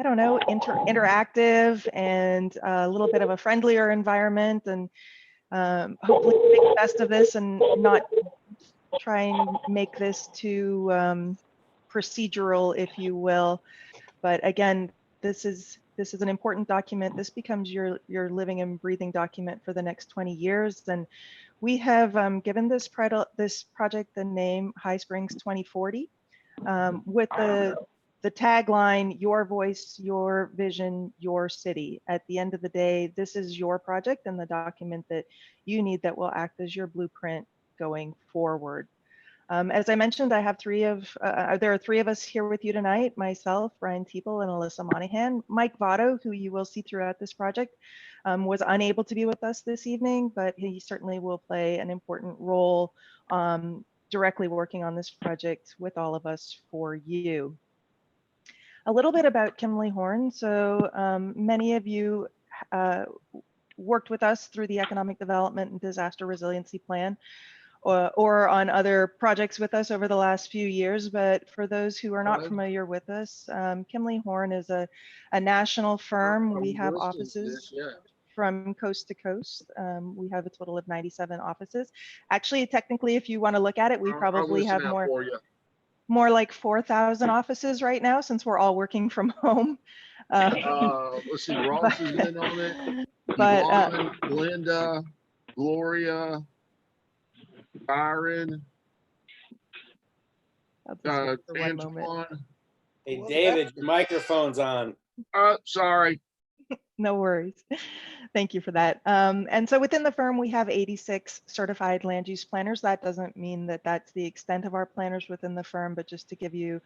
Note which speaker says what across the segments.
Speaker 1: I don't know, interactive and a little bit of a friendlier environment, and hopefully make the best of this and not try and make this too procedural, if you will. But again, this is an important document. This becomes your living and breathing document for the next 20 years. And we have given this project the name High Springs 2040, with the tagline, your voice, your vision, your city. At the end of the day, this is your project and the document that you need that will act as your blueprint going forward. As I mentioned, I have there are three of us here with you tonight, myself, Brian Teeple, and Alyssa Monahan. Mike Votto, who you will see throughout this project, was unable to be with us this evening, but he certainly will play an important role directly working on this project with all of us for you. A little bit about Kimberly Horn. So many of you worked with us through the Economic Development and Disaster Resiliency Plan, or on other projects with us over the last few years. But for those who are not familiar with us, Kimberly Horn is a national firm. We have offices from coast to coast. We have a total of 97 offices. Actually, technically, if you want to look at it, we probably have more like 4,000 offices right now, since we're all working from home.
Speaker 2: Let's see, Ross is in on it. Yvonne, Linda, Gloria, Byron, Antoine.
Speaker 3: Hey, David, your microphone's on.
Speaker 2: Sorry.
Speaker 1: No worries. Thank you for that. And so within the firm, we have 86 certified land use planners. That doesn't mean that that's the extent of our planners within the firm, but just to give you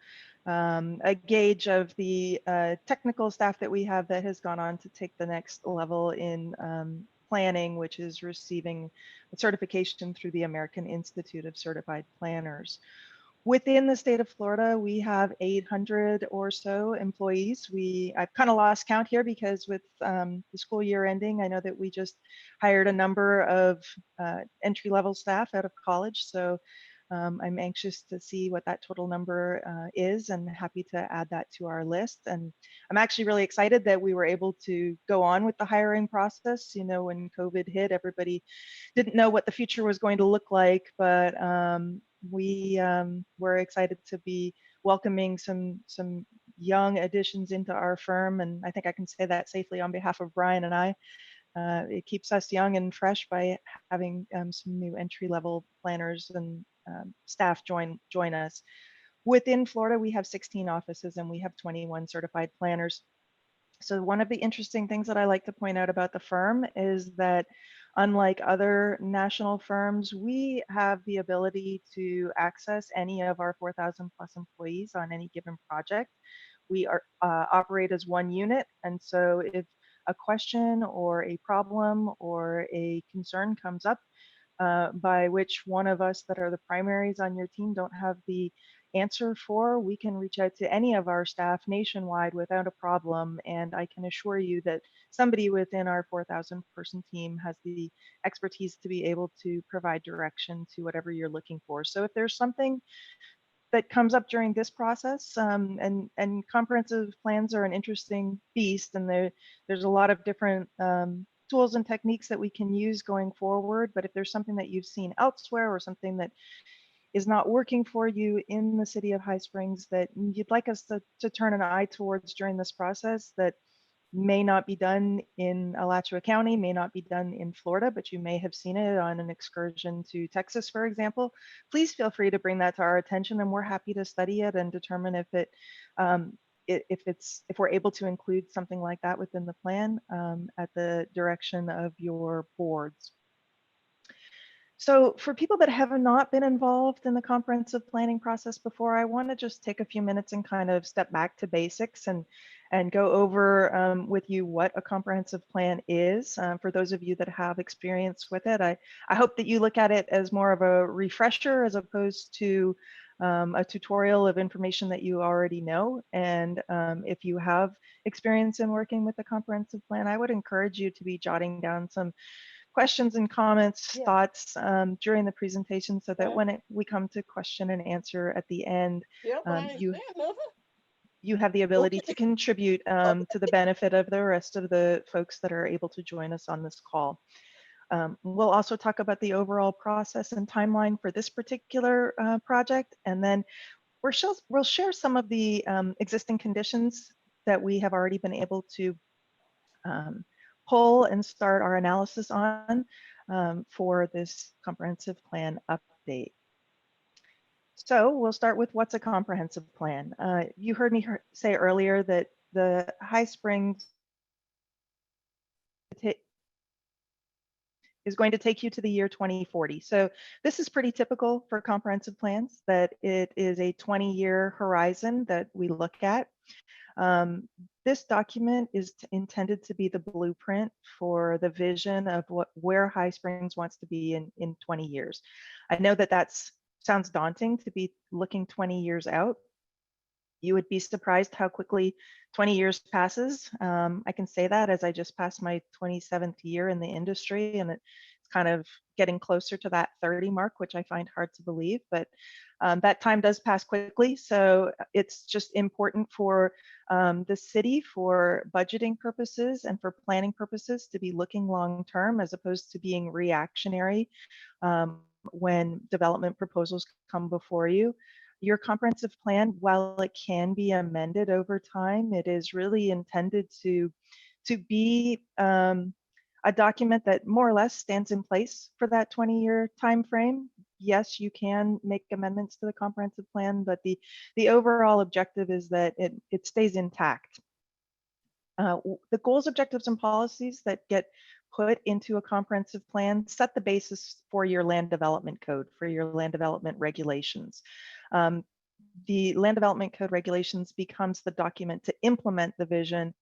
Speaker 1: a gauge of the technical staff that we have that has gone on to take the next level in planning, which is receiving a certification through the American Institute of Certified Planners. Within the state of Florida, we have 800 or so employees. I've kind of lost count here because with the school year ending, I know that we just hired a number of entry-level staff out of college. So I'm anxious to see what that total number is, and happy to add that to our list. And I'm actually really excited that we were able to go on with the hiring process. You know, when COVID hit, everybody didn't know what the future was going to look like, but we were excited to be welcoming some young additions into our firm, and I think I can say that safely on behalf of Brian and I. It keeps us young and fresh by having some new entry-level planners and staff join us. Within Florida, we have 16 offices and we have 21 certified planners. So one of the interesting things that I like to point out about the firm is that unlike other national firms, we have the ability to access any of our 4,000 plus employees on any given project. We operate as one unit. And so if a question or a problem or a concern comes up by which one of us that are the primaries on your team don't have the answer for, we can reach out to any of our staff nationwide without a problem. And I can assure you that somebody within our 4,000 person team has the expertise to be able to provide direction to whatever you're looking for. So if there's something that comes up during this process, and comprehensive plans are an interesting beast, and there's a lot of different tools and techniques that we can use going forward. But if there's something that you've seen elsewhere or something that is not working for you in the city of High Springs that you'd like us to turn an eye towards during this process, that may not be done in Alachua County, may not be done in Florida, but you may have seen it on an excursion to Texas, for example, please feel free to bring that to our attention, and we're happy to study it and determine if if we're able to include something like that within the plan at the direction of your boards. So for people that have not been involved in the comprehensive planning process before, I want to just take a few minutes and kind of step back to basics and go over with you what a comprehensive plan is. For those of you that have experience with it, I hope that you look at it as more of a refresher as opposed to a tutorial of information that you already know. And if you have experience in working with the comprehensive plan, I would encourage you to be jotting down some questions and comments, thoughts during the presentation, so that when we come to question and answer at the end, you have the ability to contribute to the benefit of the rest of the folks that are able to join us on this call. We'll also talk about the overall process and timeline for this particular project, and then we'll share some of the existing conditions that we have already been able to pull and start our analysis on for this comprehensive plan update. So we'll start with what's a comprehensive plan. You heard me say earlier that the High Springs is going to take you to the year 2040. So this is pretty typical for comprehensive plans, that it is a 20-year horizon that we look at. This document is intended to be the blueprint for the vision of where High Springs wants to be in 20 years. I know that sounds daunting to be looking 20 years out. You would be surprised how quickly 20 years passes. I can say that as I just passed my 27th year in the industry, and it's kind of getting closer to that 30 mark, which I find hard to believe, but that time does pass quickly. So it's just important for the city, for budgeting purposes and for planning purposes, to be looking long term as opposed to being reactionary when development proposals come before you. Your comprehensive plan, while it can be amended over time, it is really intended to be a document that more or less stands in place for that 20-year time frame. Yes, you can make amendments to the comprehensive plan, but the overall objective is that it stays intact. The goals, objectives, and policies that get put into a comprehensive plan set the basis for your land development code, for your land development regulations. The land development code regulations becomes the document to implement the vision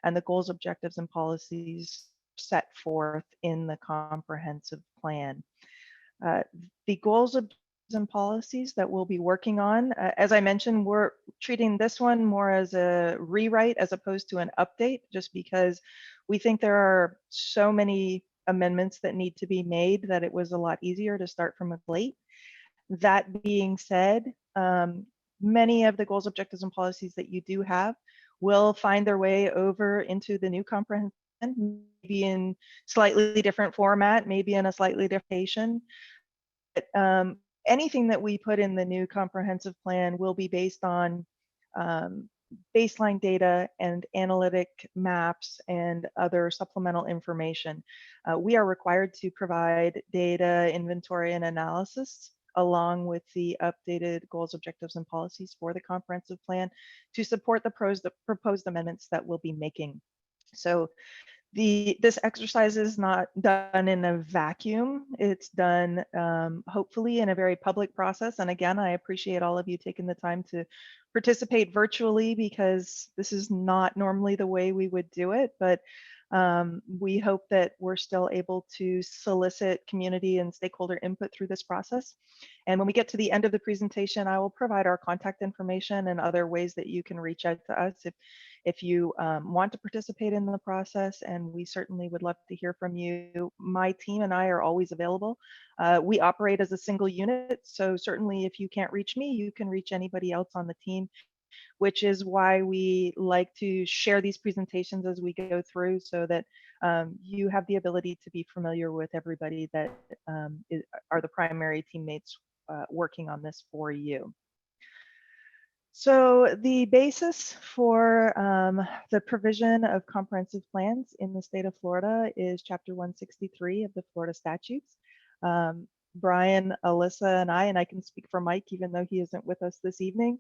Speaker 1: and the goals, objectives, and policies set forth in the comprehensive plan. The goals, objectives, and policies that we'll be working on, as I mentioned, we're treating this one more as a rewrite as opposed to an update, just because we think there are so many amendments that need to be made that it was a lot easier to start from a slate. That being said, many of the goals, objectives, and policies that you do have will find their way over into the new comprehensive plan, maybe in slightly different format, maybe in a slightly different location. But anything that we put in the new comprehensive plan will be based on baseline data and analytic maps and other supplemental information. We are required to provide data, inventory, and analysis along with the updated goals, objectives, and policies for the comprehensive plan to support the proposed amendments that we'll be making. So this exercise is not done in a vacuum. It's done hopefully in a very public process. And again, I appreciate all of you taking the time to participate virtually, because this is not normally the way we would do it, but we hope that we're still able to solicit community and stakeholder input through this process. And when we get to the end of the presentation, I will provide our contact information and other ways that you can reach out to us if you want to participate in the process, and we certainly would love to hear from you. My team and I are always available. We operate as a single unit, so certainly if you can't reach me, you can reach anybody else on the team, which is why we like to share these presentations as we go through, so that you have the ability to be familiar with everybody that are the primary teammates working on this for you. So the basis for the provision of comprehensive plans in the state of Florida is Chapter 163 of the Florida statutes. Brian, Alyssa, and I can speak for Mike, even though he isn't with us this evening,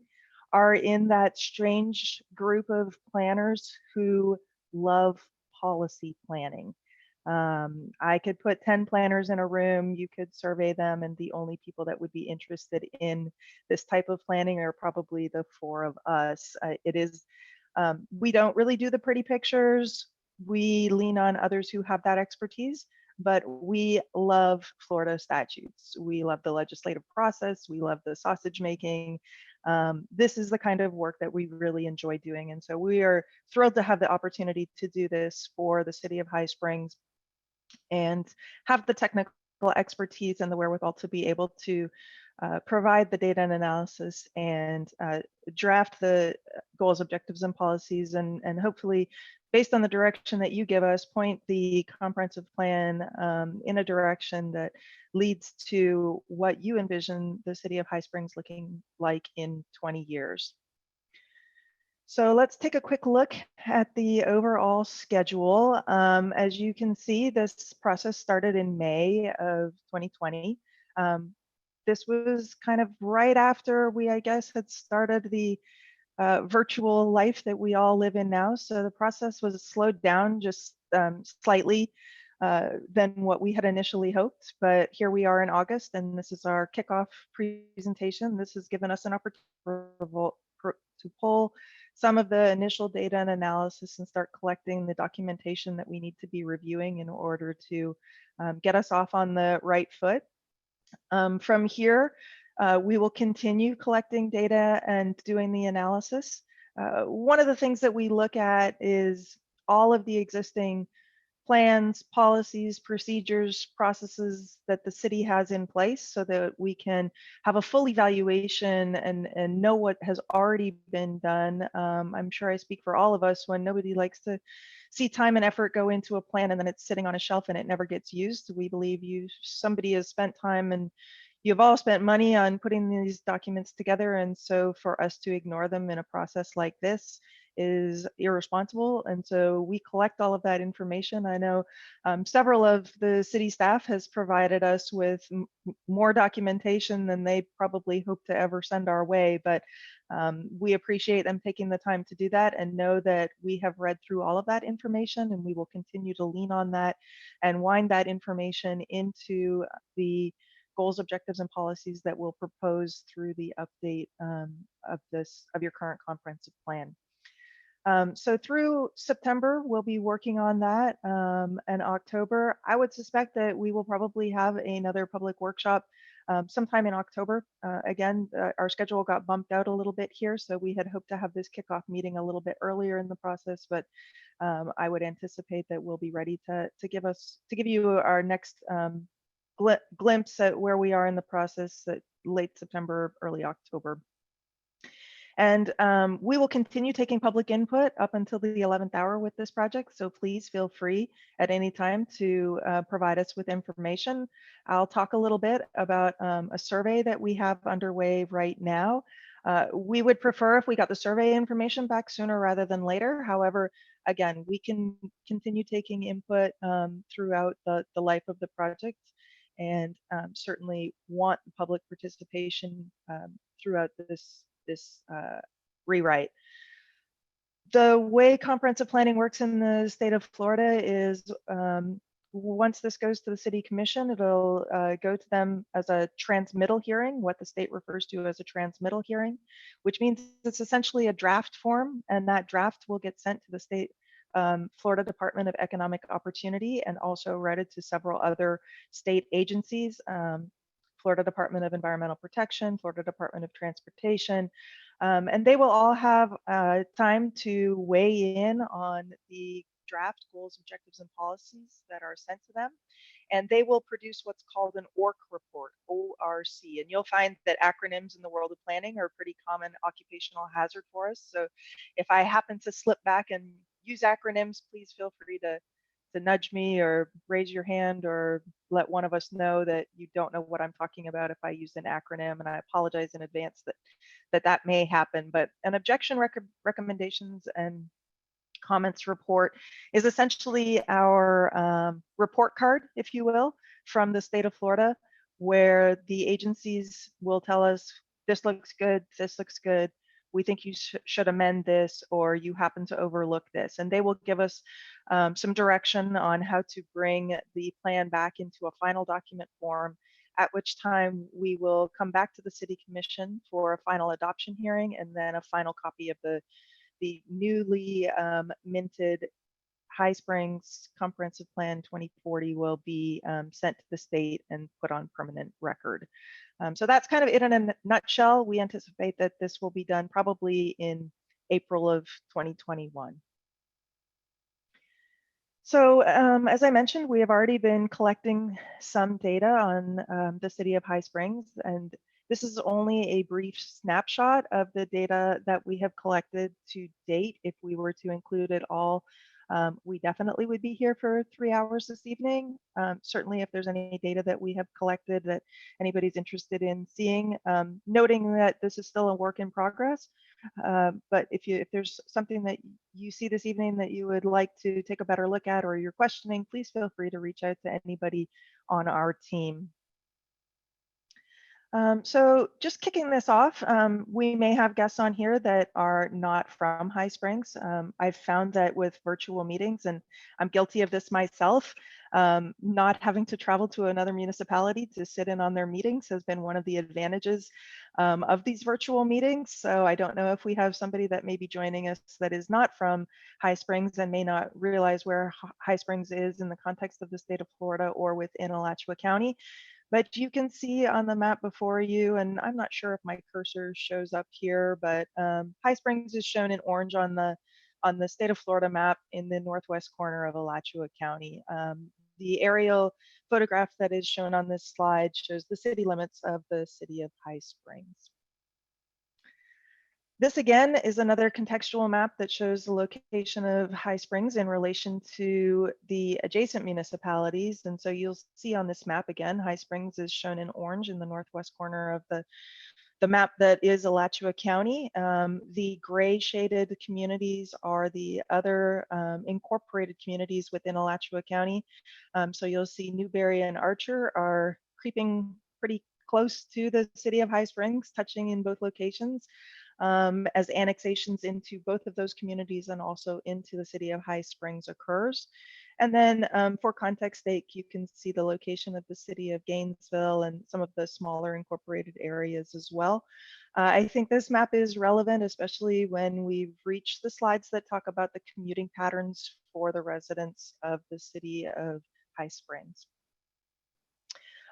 Speaker 1: are in that strange group of planners who love policy planning. I could put 10 planners in a room, you could survey them, and the only people that would be interested in this type of planning are probably the four of us. We don't really do the pretty pictures. We lean on others who have that expertise, but we love Florida statutes. We love the legislative process. We love the sausage making. This is the kind of work that we really enjoy doing. And so we are thrilled to have the opportunity to do this for the city of High Springs and have the technical expertise and the wherewithal to be able to provide the data and analysis and draft the goals, objectives, and policies, and hopefully, based on the direction that you give us, point the comprehensive plan in a direction that leads to what you envision the city of High Springs looking like in 20 years. So let's take a quick look at the overall schedule. As you can see, this process started in May of 2020. This was kind of right after we, I guess, had started the virtual life that we all live in now. So the process was slowed down just slightly than what we had initially hoped. But here we are in August, and this is our kickoff presentation. This has given us an opportunity to pull some of the initial data and analysis and start collecting the documentation that we need to be reviewing in order to get us off on the right foot. From here, we will continue collecting data and doing the analysis. One of the things that we look at is all of the existing plans, policies, procedures, processes that the city has in place so that we can have a full evaluation and know what has already been done. I'm sure I speak for all of us when nobody likes to see time and effort go into a plan and then it's sitting on a shelf and it never gets used. We believe somebody has spent time and you've all spent money on putting these documents together, and so for us to ignore them in a process like this is irresponsible. And so we collect all of that information. I know several of the city staff has provided us with more documentation than they probably hope to ever send our way, but we appreciate them taking the time to do that and know that we have read through all of that information, and we will continue to lean on that and wind that information into the goals, objectives, and policies that we'll propose through the update of your current comprehensive plan. So through September, we'll be working on that, and October, I would suspect that we will probably have another public workshop sometime in October. Again, our schedule got bumped out a little bit here, so we had hoped to have this kickoff meeting a little bit earlier in the process, but I would anticipate that we'll be ready to give you our next glimpse at where we are in the process at late September, early October. And we will continue taking public input up until the 11th hour with this project. So please feel free at any time to provide us with information. I'll talk a little bit about a survey that we have underway right now. We would prefer if we got the survey information back sooner rather than later. However, again, we can continue taking input throughout the life of the project, and certainly want public participation throughout this rewrite. The way comprehensive planning works in the state of Florida is once this goes to the city commission, it'll go to them as a transmittal hearing, what the state refers to as a transmittal hearing, which means it's essentially a draft form, and that draft will get sent to the state Florida Department of Economic Opportunity and also routed to several other state agencies, Florida Department of Environmental Protection, Florida Department of Transportation, and they will all have time to weigh in on the draft goals, objectives, and policies that are sent to them. And they will produce what's called an ORC report, O-R-C. And you'll find that acronyms in the world of planning are a pretty common occupational hazard for us. So if I happen to slip back and use acronyms, please feel free to nudge me or raise your hand or let one of us know that you don't know what I'm talking about if I use an acronym, and I apologize in advance that may happen. But an objection recommendations and comments report is essentially our report card, if you will, from the state of Florida, where the agencies will tell us, this looks good, we think you should amend this, or you happen to overlook this. And they will give us some direction on how to bring the plan back into a final document form, at which time we will come back to the City Commission for a final adoption hearing, and then a final copy of the newly minted High Springs Comprehensive Plan 2040 will be sent to the state and put on permanent record. So that's kind of it in a nutshell. We anticipate that this will be done probably in April of 2021. So as I mentioned, we have already been collecting some data on the city of High Springs, and This is only a brief snapshot of the data that we have collected to date. If we were to include it all, we definitely would be here for 3 hours this evening. Certainly, if there's any data that we have collected that anybody's interested in seeing, noting that this is still a work in progress. But if there's something that you see this evening that you would like to take a better look at, or you're questioning, please feel free to reach out to anybody on our team. So just kicking this off, we may have guests on here that are not from High Springs. I've found that with virtual meetings, and I'm guilty of this myself, not having to travel to another municipality to sit in on their meetings has been one of the advantages of these virtual meetings. So I don't know if we have somebody that may be joining us that is not from High Springs and may not realize where High Springs is in the context of the state of Florida or within Alachua County. But you can see on the map before you, and I'm not sure if my cursor shows up here, but High Springs is shown in orange on the state of Florida map in the northwest corner of Alachua County. The aerial photograph that is shown on this slide shows the city limits of the city of High Springs. This again is another contextual map that shows the location of High Springs in relation to the adjacent municipalities. And so you'll see on this map again, High Springs is shown in orange in the northwest corner of the map that is Alachua County. The gray shaded communities are the other incorporated communities within Alachua County. So you'll see Newberry and Archer are creeping pretty close to the city of High Springs, touching in both locations. As annexations into both of those communities and also into the city of High Springs occurs. And then for context sake, you can see the location of the city of Gainesville and some of the smaller incorporated areas as well. I think this map is relevant, especially when we've reached the slides that talk about the commuting patterns for the residents of the city of High Springs.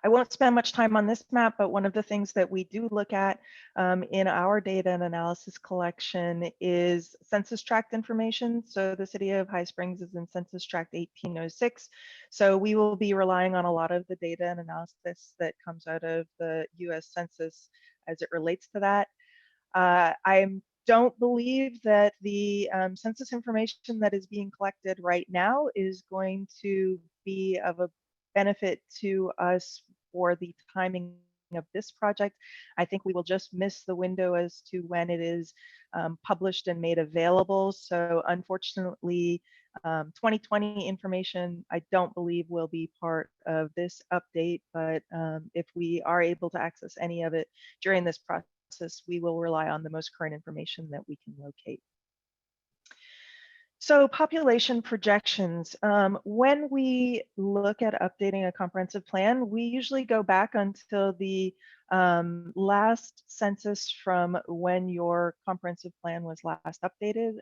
Speaker 1: I won't spend much time on this map, but one of the things that we do look at in our data and analysis collection is census tract information. So the city of High Springs is in census tract 1806. So we will be relying on a lot of the data and analysis that comes out of the US Census as it relates to that. I don't believe that the census information that is being collected right now is going to be of a benefit to us for the timing of this project. I think we will just miss the window as to when it is published and made available. So unfortunately, 2020 information, I don't believe will be part of this update, but if we are able to access any of it during this process, we will rely on the most current information that we can locate. So population projections, when we look at updating a comprehensive plan, we usually go back until the last census from when your comprehensive plan was last updated.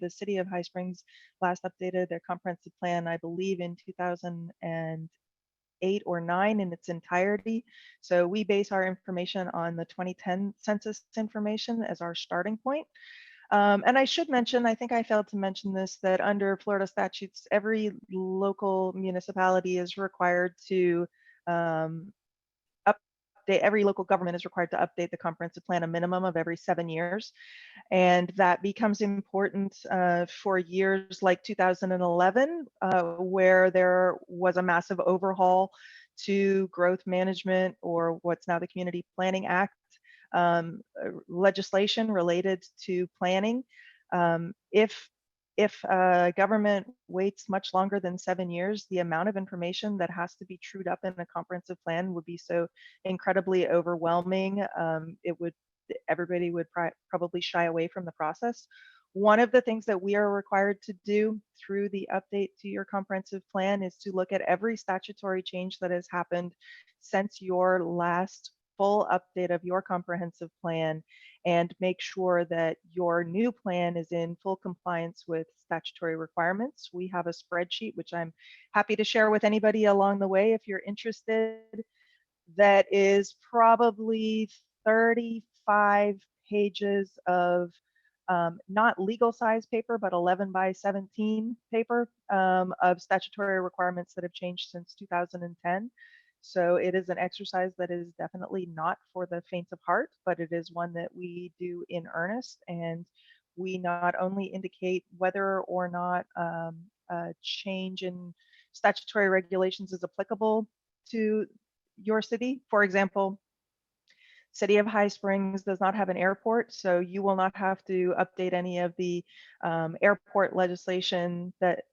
Speaker 1: The city of High Springs last updated their comprehensive plan, I believe, in 2008 or 9 in its entirety. So we base our information on the 2010 census information as our starting point. And I should mention, I think I failed to mention this, that under Florida statutes, every local municipality is required to every local government is required to update the comprehensive plan a minimum of every 7 years. And that becomes important for years like 2011, where there was a massive overhaul to growth management, or what's now the Community Planning Act, legislation related to planning. If government waits much longer than 7 years, the amount of information that has to be trued up in a comprehensive plan would be so incredibly overwhelming. Everybody would probably shy away from the process. One of the things that we are required to do through the update to your comprehensive plan is to look at every statutory change that has happened since your last full update of your comprehensive plan and make sure that your new plan is in full compliance with statutory requirements. We have a spreadsheet, which I'm happy to share with anybody along the way if you're interested, that is probably 35 pages of not legal size paper, but 11 by 17 paper of statutory requirements that have changed since 2010. So it is an exercise that is definitely not for the faint of heart, but it is one that we do in earnest. And we not only indicate whether or not a change in statutory regulations is applicable to your city. For example, City of High Springs does not have an airport, so you will not have to update any of the airport legislation that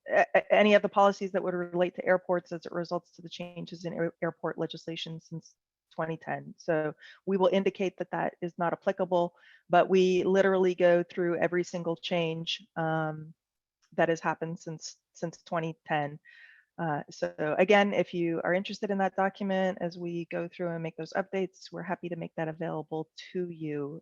Speaker 1: any of the policies that would relate to airports as it results to the changes in airport legislation since 2010. So we will indicate that that is not applicable, but we literally go through every single change that has happened since 2010. So again, if you are interested in that document as we go through and make those updates, we're happy to make that available to you.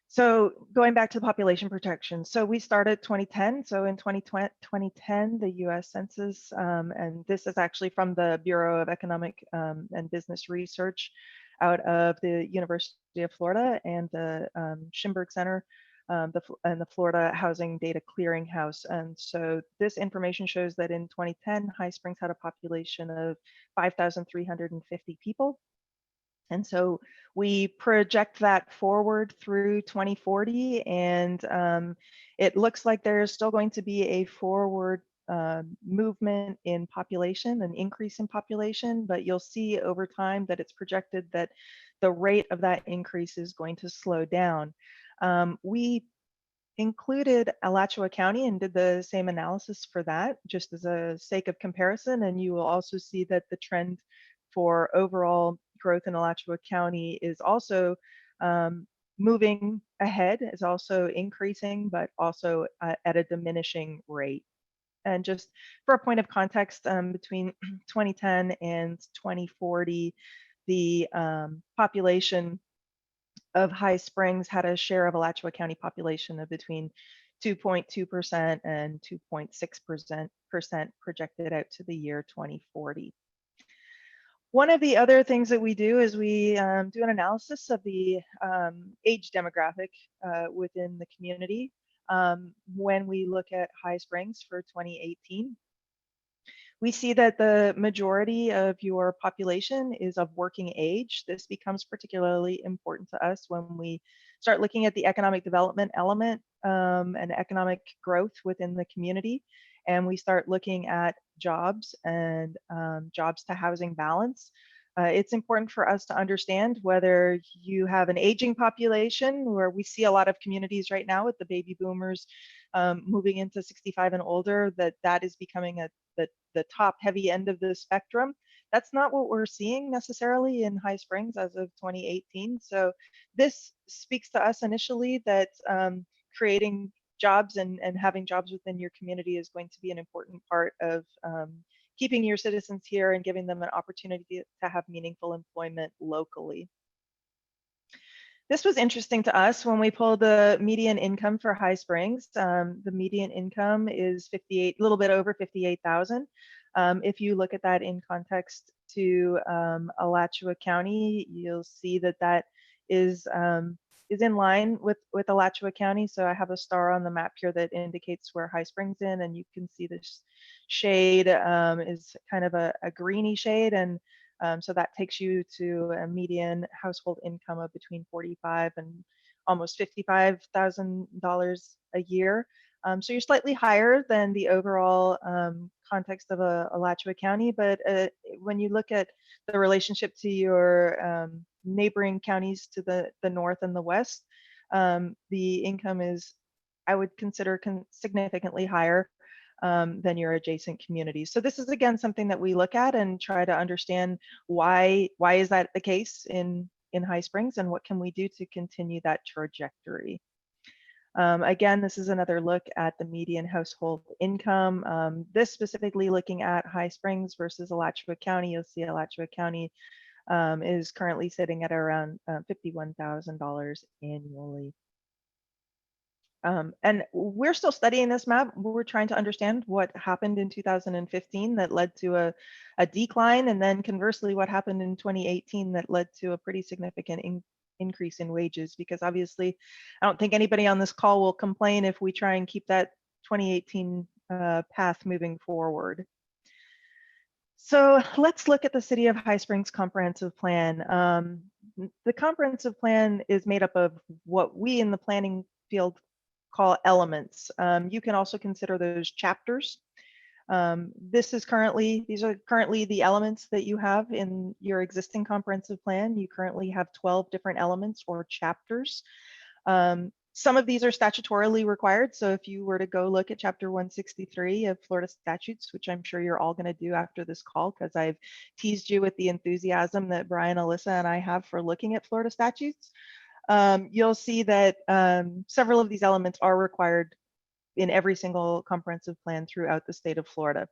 Speaker 1: So going back to the population protection. So we started 2010. So in 2010, the US Census, and this is actually from the Bureau of Economic and Business Research out of the University of Florida and the Schimberg Center, and the Florida Housing Data Clearinghouse. And so this information shows that in 2010, High Springs had a population of 5,350 people. And so we project that forward through 2040, and it looks like there's still going to be a forward movement in population, an increase in population, but you'll see over time that it's projected that the rate of that increase is going to slow down. We included Alachua County and did the same analysis for that, just as a sake of comparison, and you will also see that the trend for overall growth in Alachua County is also moving ahead, is also increasing, but also at a diminishing rate. And just for a point of context, between 2010 and 2040, the population of High Springs had a share of Alachua County population of between 2.2% and 2.6% projected out to the year 2040. One of the other things that we do is we do an analysis of the age demographic within the community when we look at High Springs for 2018. We see that the majority of your population is of working age. This becomes particularly important to us when we start looking at the economic development element and economic growth within the community. And we start looking at jobs and jobs to housing balance. It's important for us to understand whether you have an aging population, where we see a lot of communities right now with the baby boomers moving into 65 and older, that is becoming the top heavy end of the spectrum. That's not what we're seeing necessarily in High Springs as of 2018. So this speaks to us initially that creating jobs and having jobs within your community is going to be an important part of keeping your citizens here and giving them an opportunity to have meaningful employment locally. This was interesting to us when we pulled the median income for High Springs. The median income is a little bit over 58,000. If you look at that in context to Alachua County, you'll see that that is in line with Alachua County. So I have a star on the map here that indicates where High Springs in, and you can see this shade is kind of a greeny shade, and so that takes you to a median household income of between $45,000 and almost $55,000 a year. So you're slightly higher than the overall context of Alachua County, but when you look at the relationship to your neighboring counties to the north and the west, the income is, I would consider, significantly higher than your adjacent communities. So this is again something that we look at and try to understand why is that the case in High Springs, and what can we do to continue that trajectory. Again, this is another look at the median household income. This specifically looking at High Springs versus Alachua County. You'll see Alachua County is currently sitting at around $51,000 annually. And we're still studying this map. We're trying to understand what happened in 2015 that led to a decline, and then conversely what happened in 2018 that led to a pretty significant increase in wages, because obviously I don't think anybody on this call will complain if we try and keep that 2018 path moving forward. So let's look at the City of High Springs Comprehensive Plan. The comprehensive plan is made up of what we in the planning field call elements. You can also consider those chapters. These are currently the elements that you have in your existing comprehensive plan. You currently have 12 different elements or chapters. Some of these are statutorily required. So if you were to go look at Chapter 163 of Florida statutes, which I'm sure you're all going to do after this call, because I've teased you with the enthusiasm that Brian, Alyssa, and I have for looking at Florida statutes, you'll see that several of these elements are required in every single comprehensive plan throughout the state of Florida.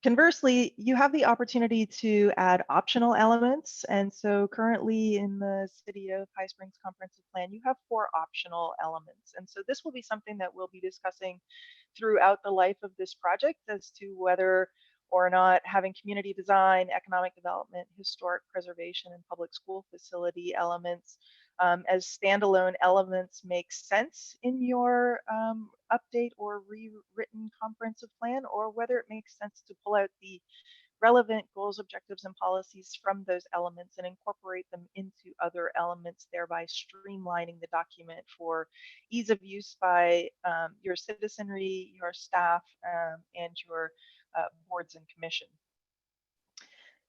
Speaker 1: Conversely, you have the opportunity to add optional elements. And so currently in the City of High Springs Comprehensive Plan, you have 4 optional elements. And so this will be something that we'll be discussing throughout the life of this project as to whether or not having community design, economic development, historic preservation, and public school facility elements as standalone elements make sense in your update or rewritten comprehensive plan, or whether it makes sense to pull out the relevant goals, objectives, and policies from those elements and incorporate them into other elements, thereby streamlining the document for ease of use by your citizenry, your staff, and your boards and commission.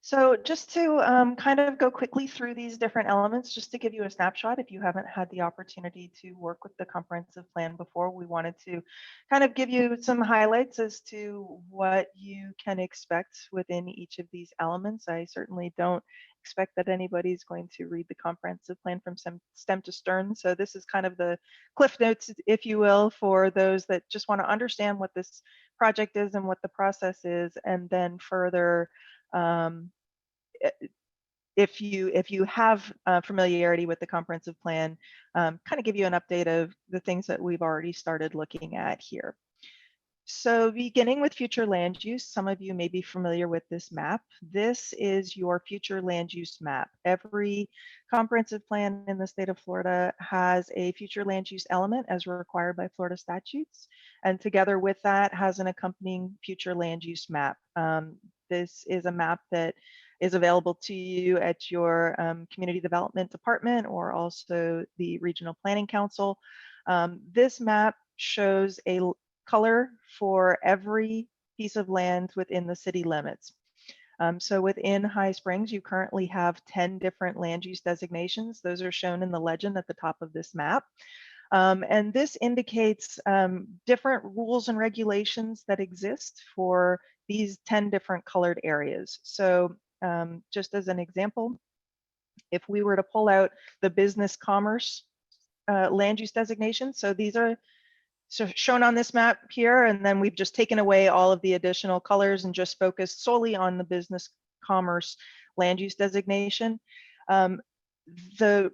Speaker 1: So just to kind of go quickly through these different elements, just to give you a snapshot, if you haven't had the opportunity to work with the comprehensive plan before, we wanted to kind of give you some highlights as to what you can expect within each of these elements. I certainly don't expect that anybody's going to read the comprehensive plan from stem to stern. So this is kind of the cliff notes, if you will, for those that just want to understand what this project is and what the process is, and then further, if you have familiarity with the comprehensive plan, kind of give you an update of the things that we've already started looking at here. So beginning with future land use, some of you may be familiar with this map. This is your future land use map. Every comprehensive plan in the state of Florida has a future land use element as required by Florida statutes, and together with that has an accompanying future land use map. This is a map that is available to you at your community development department or also the regional planning council. This map shows a color for every piece of land within the city limits. So within High Springs, you currently have 10 different land use designations. Those are shown in the legend at the top of this map. And this indicates different rules and regulations that exist for these 10 different colored areas. So just as an example, if we were to pull out the business commerce land use designation, so these are shown on this map here, and then we've just taken away all of the additional colors and just focused solely on the business commerce land use designation. The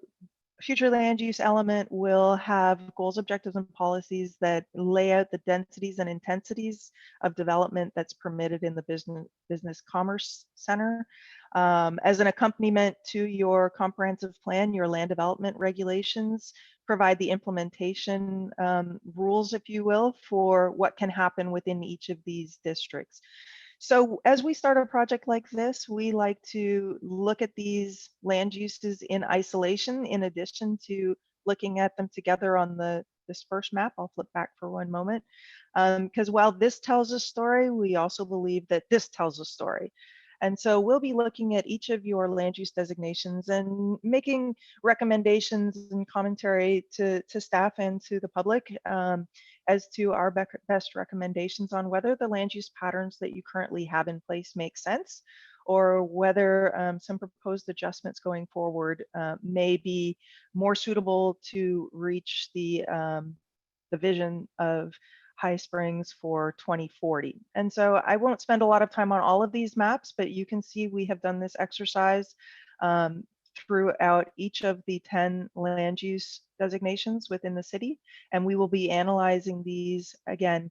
Speaker 1: future land use element will have goals, objectives, and policies that lay out the densities and intensities of development that's permitted in the business commerce center. As an accompaniment to your comprehensive plan, your land development regulations provide the implementation rules, if you will, for what can happen within each of these districts. So as we start a project like this, we like to look at these land uses in isolation, in addition to looking at them together on this first map. I'll flip back for one moment. Because while this tells a story, we also believe that this tells a story. And so we'll be looking at each of your land use designations and making recommendations and commentary to staff and to the public as to our best recommendations on whether the land use patterns that you currently have in place make sense, or whether some proposed adjustments going forward may be more suitable to reach the vision of High Springs for 2040. And so I won't spend a lot of time on all of these maps, but you can see we have done this exercise throughout each of the 10 land use designations within the city. And we will be analyzing these again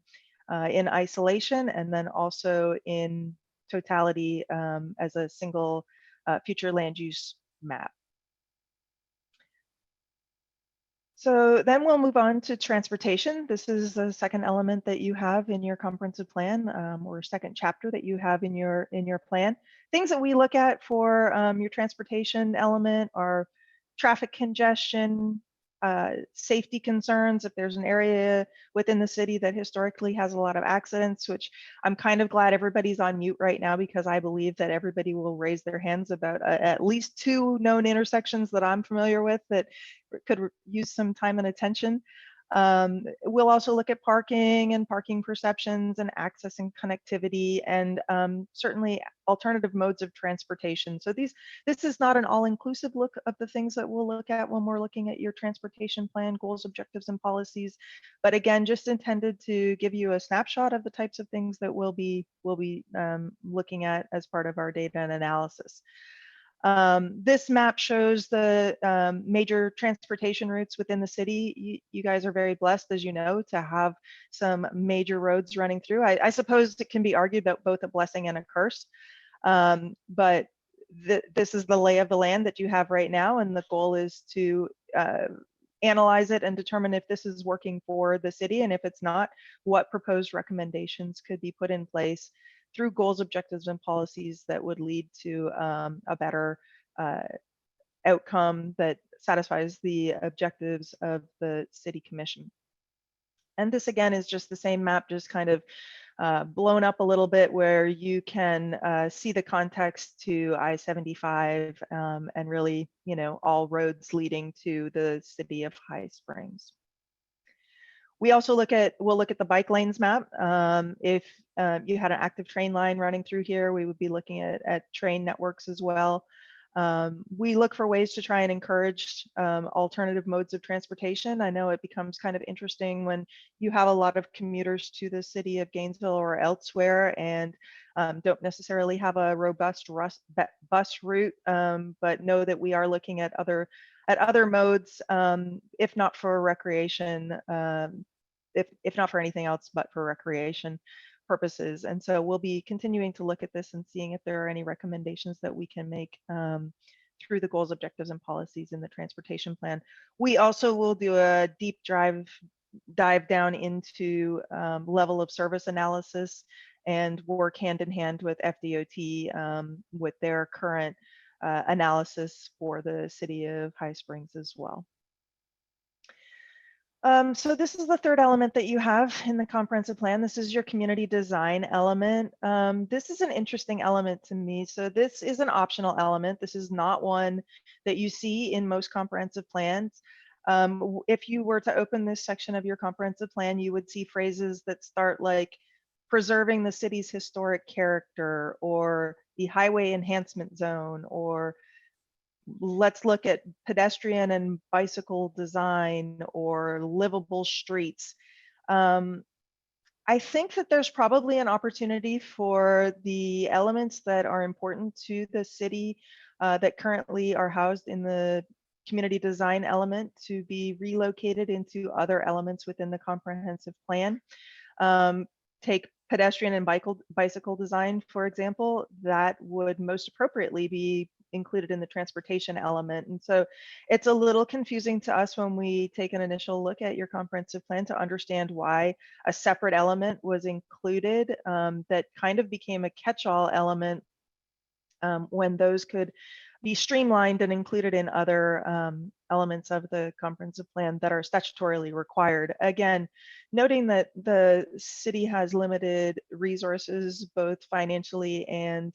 Speaker 1: in isolation and then also in totality as a single future land use map. So then we'll move on to transportation. This is the second element that you have in your comprehensive plan, or second chapter that you have in your plan. Things that we look at for your transportation element are traffic congestion, safety concerns. If there's an area within the city that historically has a lot of accidents, which I'm kind of glad everybody's on mute right now, because I believe that everybody will raise their hands about at least 2 known intersections that I'm familiar with that could use some time and attention. We'll also look at parking and parking perceptions and access and connectivity, and certainly alternative modes of transportation. So this is not an all-inclusive look of the things that we'll look at when we're looking at your transportation plan, goals, objectives, and policies. But again, just intended to give you a snapshot of the types of things that we'll be looking at as part of our data and analysis. This map shows the major transportation routes within the city. You guys are very blessed, as you know, to have some major roads running through. I suppose it can be argued about both a blessing and a curse, but this is the lay of the land that you have right now, and the goal is to analyze it and determine if this is working for the city, and if it's not, what proposed recommendations could be put in place through goals, objectives, and policies that would lead to a better outcome that satisfies the objectives of the city commission. And this again is just the same map, just kind of blown up a little bit, where you can see the context to I-75 and really, all roads leading to the city of High Springs. We also we'll look at the bike lanes map. If you had an active train line running through here, we would be looking at train networks as well. We look for ways to try and encourage alternative modes of transportation. I know it becomes kind of interesting when you have a lot of commuters to the city of Gainesville or elsewhere, and don't necessarily have a robust bus route, but know that we are looking at other modes, if not for recreation, if not for anything else, but for recreation purposes. And so we'll be continuing to look at this and seeing if there are any recommendations that we can make through the goals, objectives, and policies in the transportation plan. We also will do a deep dive down into level of service analysis and work hand in hand with FDOT with their current analysis for the city of High Springs as well. So this is the third element that you have in the comprehensive plan. This is your community design element. This is an interesting element to me. So this is an optional element. This is not one that you see in most comprehensive plans. If you were to open this section of your comprehensive plan, you would see phrases that start like preserving the city's historic character, or the highway enhancement zone, or let's look at pedestrian and bicycle design, or livable streets. I think that there's probably an opportunity for the elements that are important to the city that currently are housed in the community design element to be relocated into other elements within the comprehensive plan. Take pedestrian and bicycle design, for example, that would most appropriately be included in the transportation element. And so it's a little confusing to us when we take an initial look at your comprehensive plan to understand why a separate element was included that kind of became a catch-all element when those could be streamlined and included in other elements of the comprehensive plan that are statutorily required. Again, noting that the city has limited resources, both financially and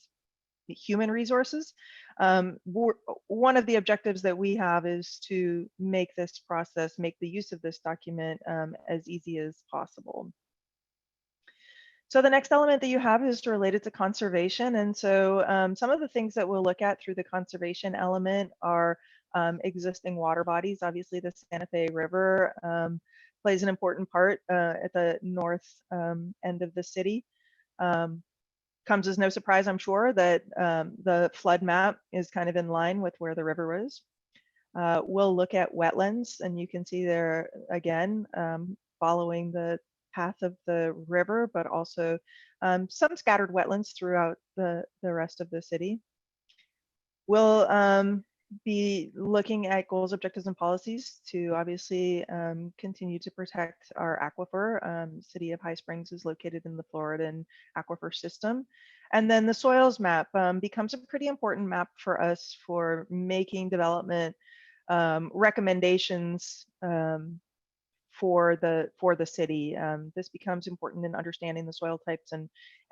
Speaker 1: human resources. One of the objectives that we have is to make this process, make the use of this document as easy as possible. So the next element that you have is related to conservation. And so some of the things that we'll look at through the conservation element are existing water bodies. Obviously, the Santa Fe River plays an important part at the north end of the city. Comes as no surprise, I'm sure, that the flood map is kind of in line with where the river is. We'll look at wetlands, and you can see there again, following the path of the river, but also some scattered wetlands throughout the rest of the city. We'll be looking at goals, objectives, and policies to obviously continue to protect our aquifer. City of High Springs is located in the Floridan aquifer system. And then the soils map becomes a pretty important map for us for making development recommendations for the city. This becomes important in understanding the soil types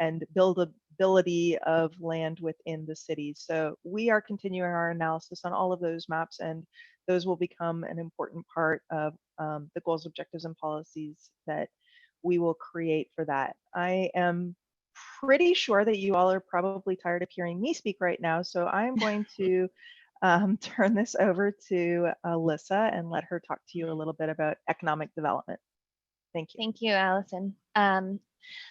Speaker 1: and buildability of land within the city. So we are continuing our analysis on all of those maps, and those will become an important part of the goals, objectives, and policies that we will create for that. I am pretty sure that you all are probably tired of hearing me speak right now, so I'm going to turn this over to Alyssa and let her talk to you a little bit about economic development. Thank you.
Speaker 4: Thank you, Allison.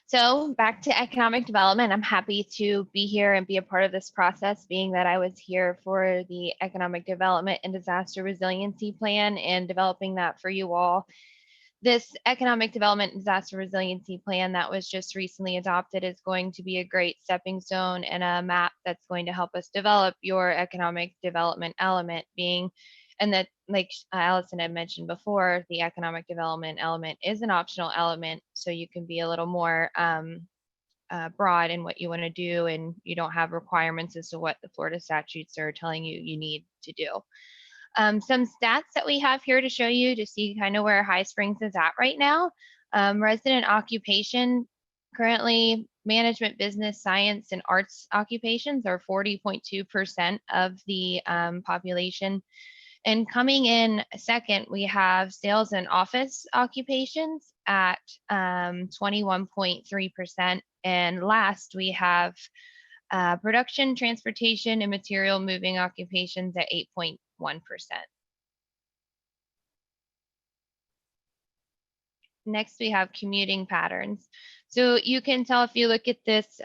Speaker 4: So back to economic development, I'm happy to be here and be a part of this process, being that I was here for the economic development and disaster resiliency plan and developing that for you all. This economic development and disaster resiliency plan that was just recently adopted is going to be a great stepping stone and a map that's going to help us develop your economic development element, being, and that, like Allison had mentioned before, the economic development element is an optional element, so you can be a little more broad in what you want to do, and you don't have requirements as to what the Florida statutes are telling you you need to do. Some stats that we have here to show you to see kind of where High Springs is at right now. Resident occupation, currently management, business, science, and arts occupations are 40.2% of the population. And coming in second, we have sales and office occupations at 21.3%. And last, we have production, transportation, and material moving occupations at 8.1%. Next, we have commuting patterns. So you can tell if you look at this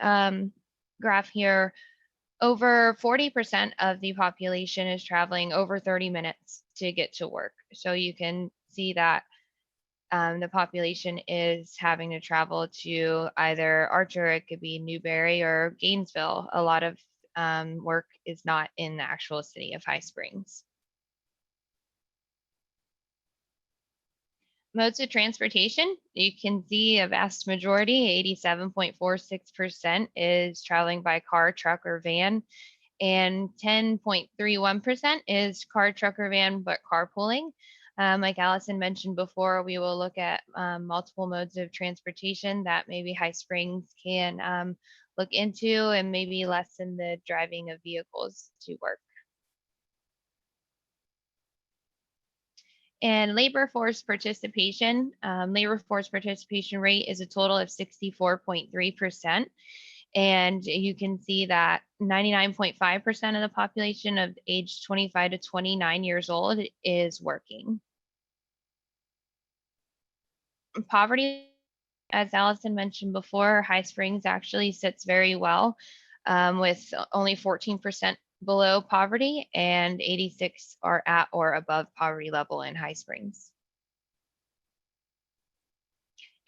Speaker 4: graph here, over 40% of the population is traveling over 30 minutes to get to work. So you can see that the population is having to travel to either Archer, it could be Newberry, or Gainesville. A lot of work is not in the actual city of High Springs. Modes of transportation, you can see a vast majority, 87.46% is traveling by car, truck, or van, and 10.31% is car, truck, or van, but carpooling. Like Allison mentioned before, we will look at multiple modes of transportation that maybe High Springs can look into and maybe lessen the driving of vehicles to work. And labor force participation rate is a total of 64.3%. And you can see that 99.5% of the population of age 25 to 29 years old is working. Poverty, as Allison mentioned before, High Springs actually sits very well with only 14% below poverty, and 86 are at or above poverty level in High Springs.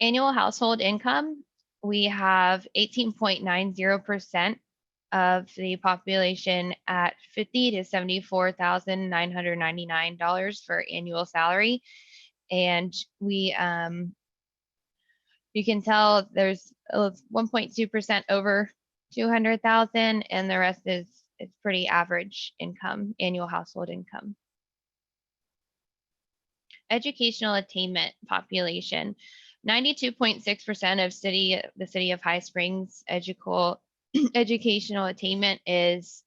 Speaker 4: Annual household income, we have 18.90% of the population at $50,000 to $74,999 for annual salary. And we, you can tell there's 1.2% over 200,000, and the rest is pretty average income, annual household income. Educational attainment population, 92.6% of the city of High Springs educational attainment is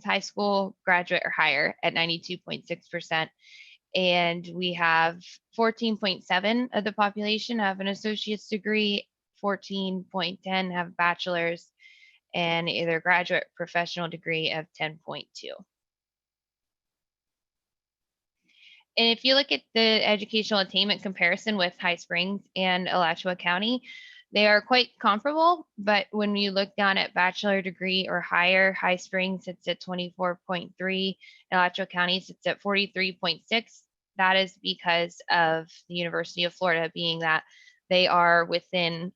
Speaker 4: high school graduate or higher at 92.6%. And we have 14.7 of the population have an associate's degree, 14.10 have bachelor's, and either graduate professional degree of 10.2. And if you look at the educational attainment comparison with High Springs and Alachua County, they are quite comparable, but when you look down at bachelor degree or higher, High Springs sits at 24.3, Alachua County sits at 43.6. That is because of the University of Florida being that they are within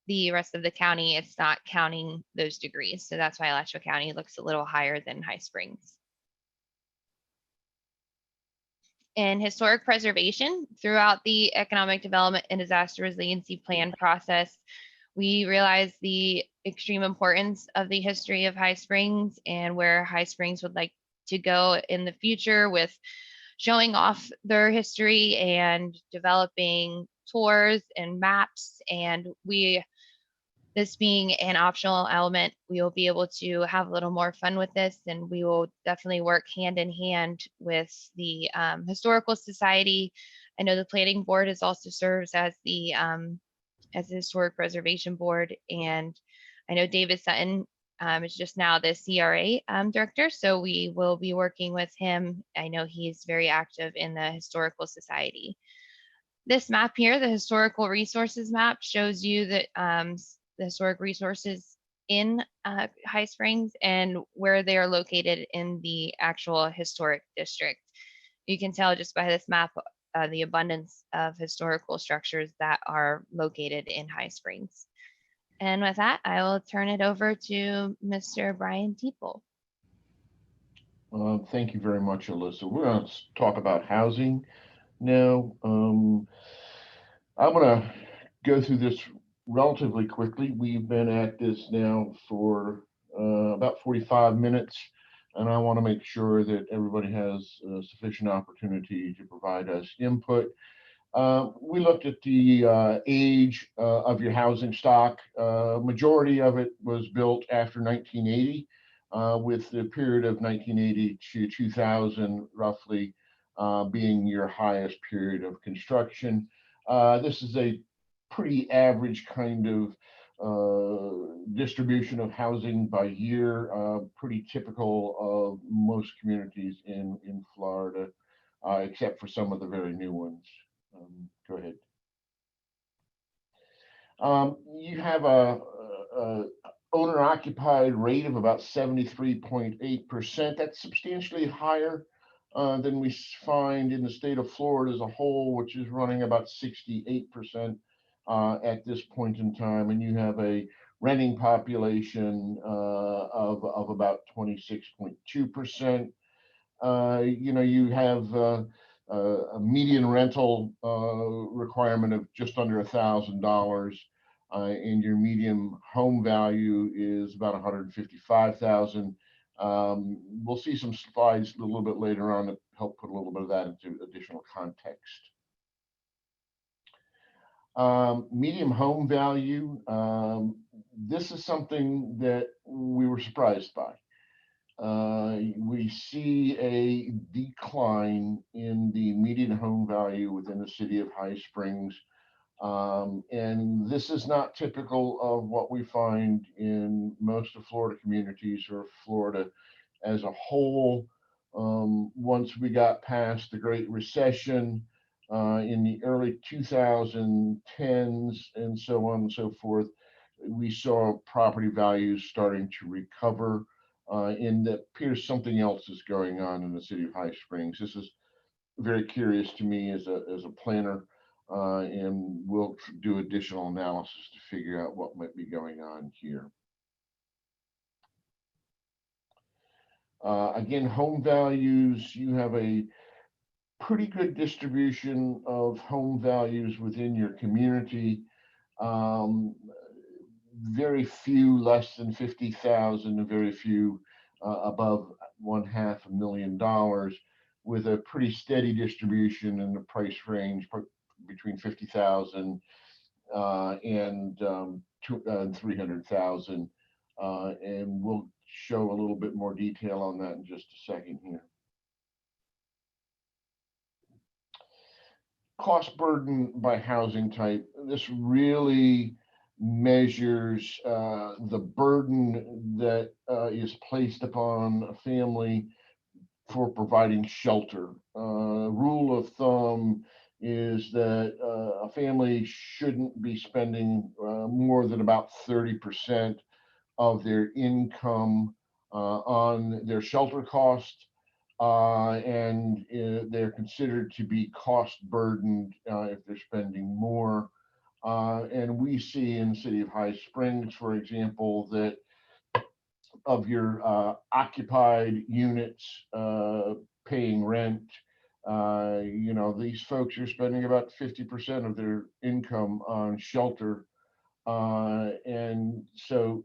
Speaker 4: the rest of the county, it's not counting those degrees. So that's why Alachua County looks a little higher than High Springs. In historic preservation, throughout the economic development and disaster resiliency plan process, we realized the extreme importance of the history of High Springs and where High Springs would like to go in the future with showing off their history and developing tours and maps. And this being an optional element, we will be able to have a little more fun with this, and we will definitely work hand in hand with the Historical Society. I know the Planning Board is also serves as the Historic Preservation Board, and I know David Sutton is just now the CRA director, so we will be working with him. I know he's very active in the Historical Society. This map here, the Historical Resources map, shows you that the historic resources in High Springs and where they are located in the actual historic district. You can tell just by this map the abundance of historical structures that are located in High Springs. And with that, I will turn it over to Mr. Brian Teeple.
Speaker 5: Thank you very much, Alyssa. We're going to talk about housing now. I'm going to go through this relatively quickly. We've been at this now for about 45 minutes, and I want to make sure that everybody has sufficient opportunity to provide us input. We looked at the age of your housing stock. Majority of it was built after 1980, with the period of 1980 to 2000 roughly being your highest period of construction. This is a pretty average kind of distribution of housing by year, pretty typical of most communities in Florida, except for some of the very new ones. Go ahead. You have a owner-occupied rate of about 73.8%. That's substantially higher than we find in the state of Florida as a whole, which is running about 68% at this point in time. And you have a renting population of about 26.2%. You have a median rental requirement of just under $1,000, and your median home value is about $155,000. We'll see some slides a little bit later on that help put a little bit of that into additional context. Median home value. This is something that we were surprised by. We see a decline in the median home value within the city of High Springs. And this is not typical of what we find in most of Florida communities or Florida as a whole. Once we got past the Great Recession in the early 2010s and so on and so forth, we saw property values starting to recover. And that appears something else is going on in the city of High Springs. This is very curious to me as a planner, and we'll do additional analysis to figure out what might be going on here. Again, home values, you have a pretty good distribution of home values within your community. Very few less than 50,000, and very few above $500,000, with a pretty steady distribution in the price range between 50,000 and 300,000. And we'll show a little bit more detail on that in just a second here. Cost burden by housing type. This really measures the burden that is placed upon a family for providing shelter. Rule of thumb is that a family shouldn't be spending more than about 30% of their income on their shelter cost, and they're considered to be cost burdened if they're spending more. And we see in the city of High Springs, for example, that of your occupied units paying rent, these folks are spending about 50% of their income on shelter. And so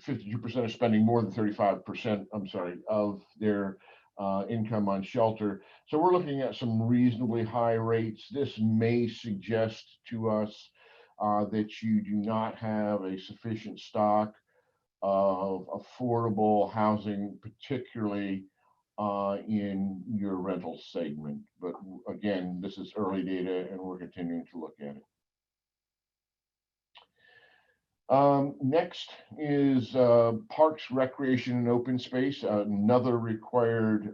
Speaker 5: 52% are spending more than 35%, I'm sorry, of their income on shelter. So we're looking at some reasonably high rates. This may suggest to us that you do not have a sufficient stock of affordable housing, particularly in your rental segment. But again, this is early data and we're continuing to look at it. Next is parks, recreation, and open space, another required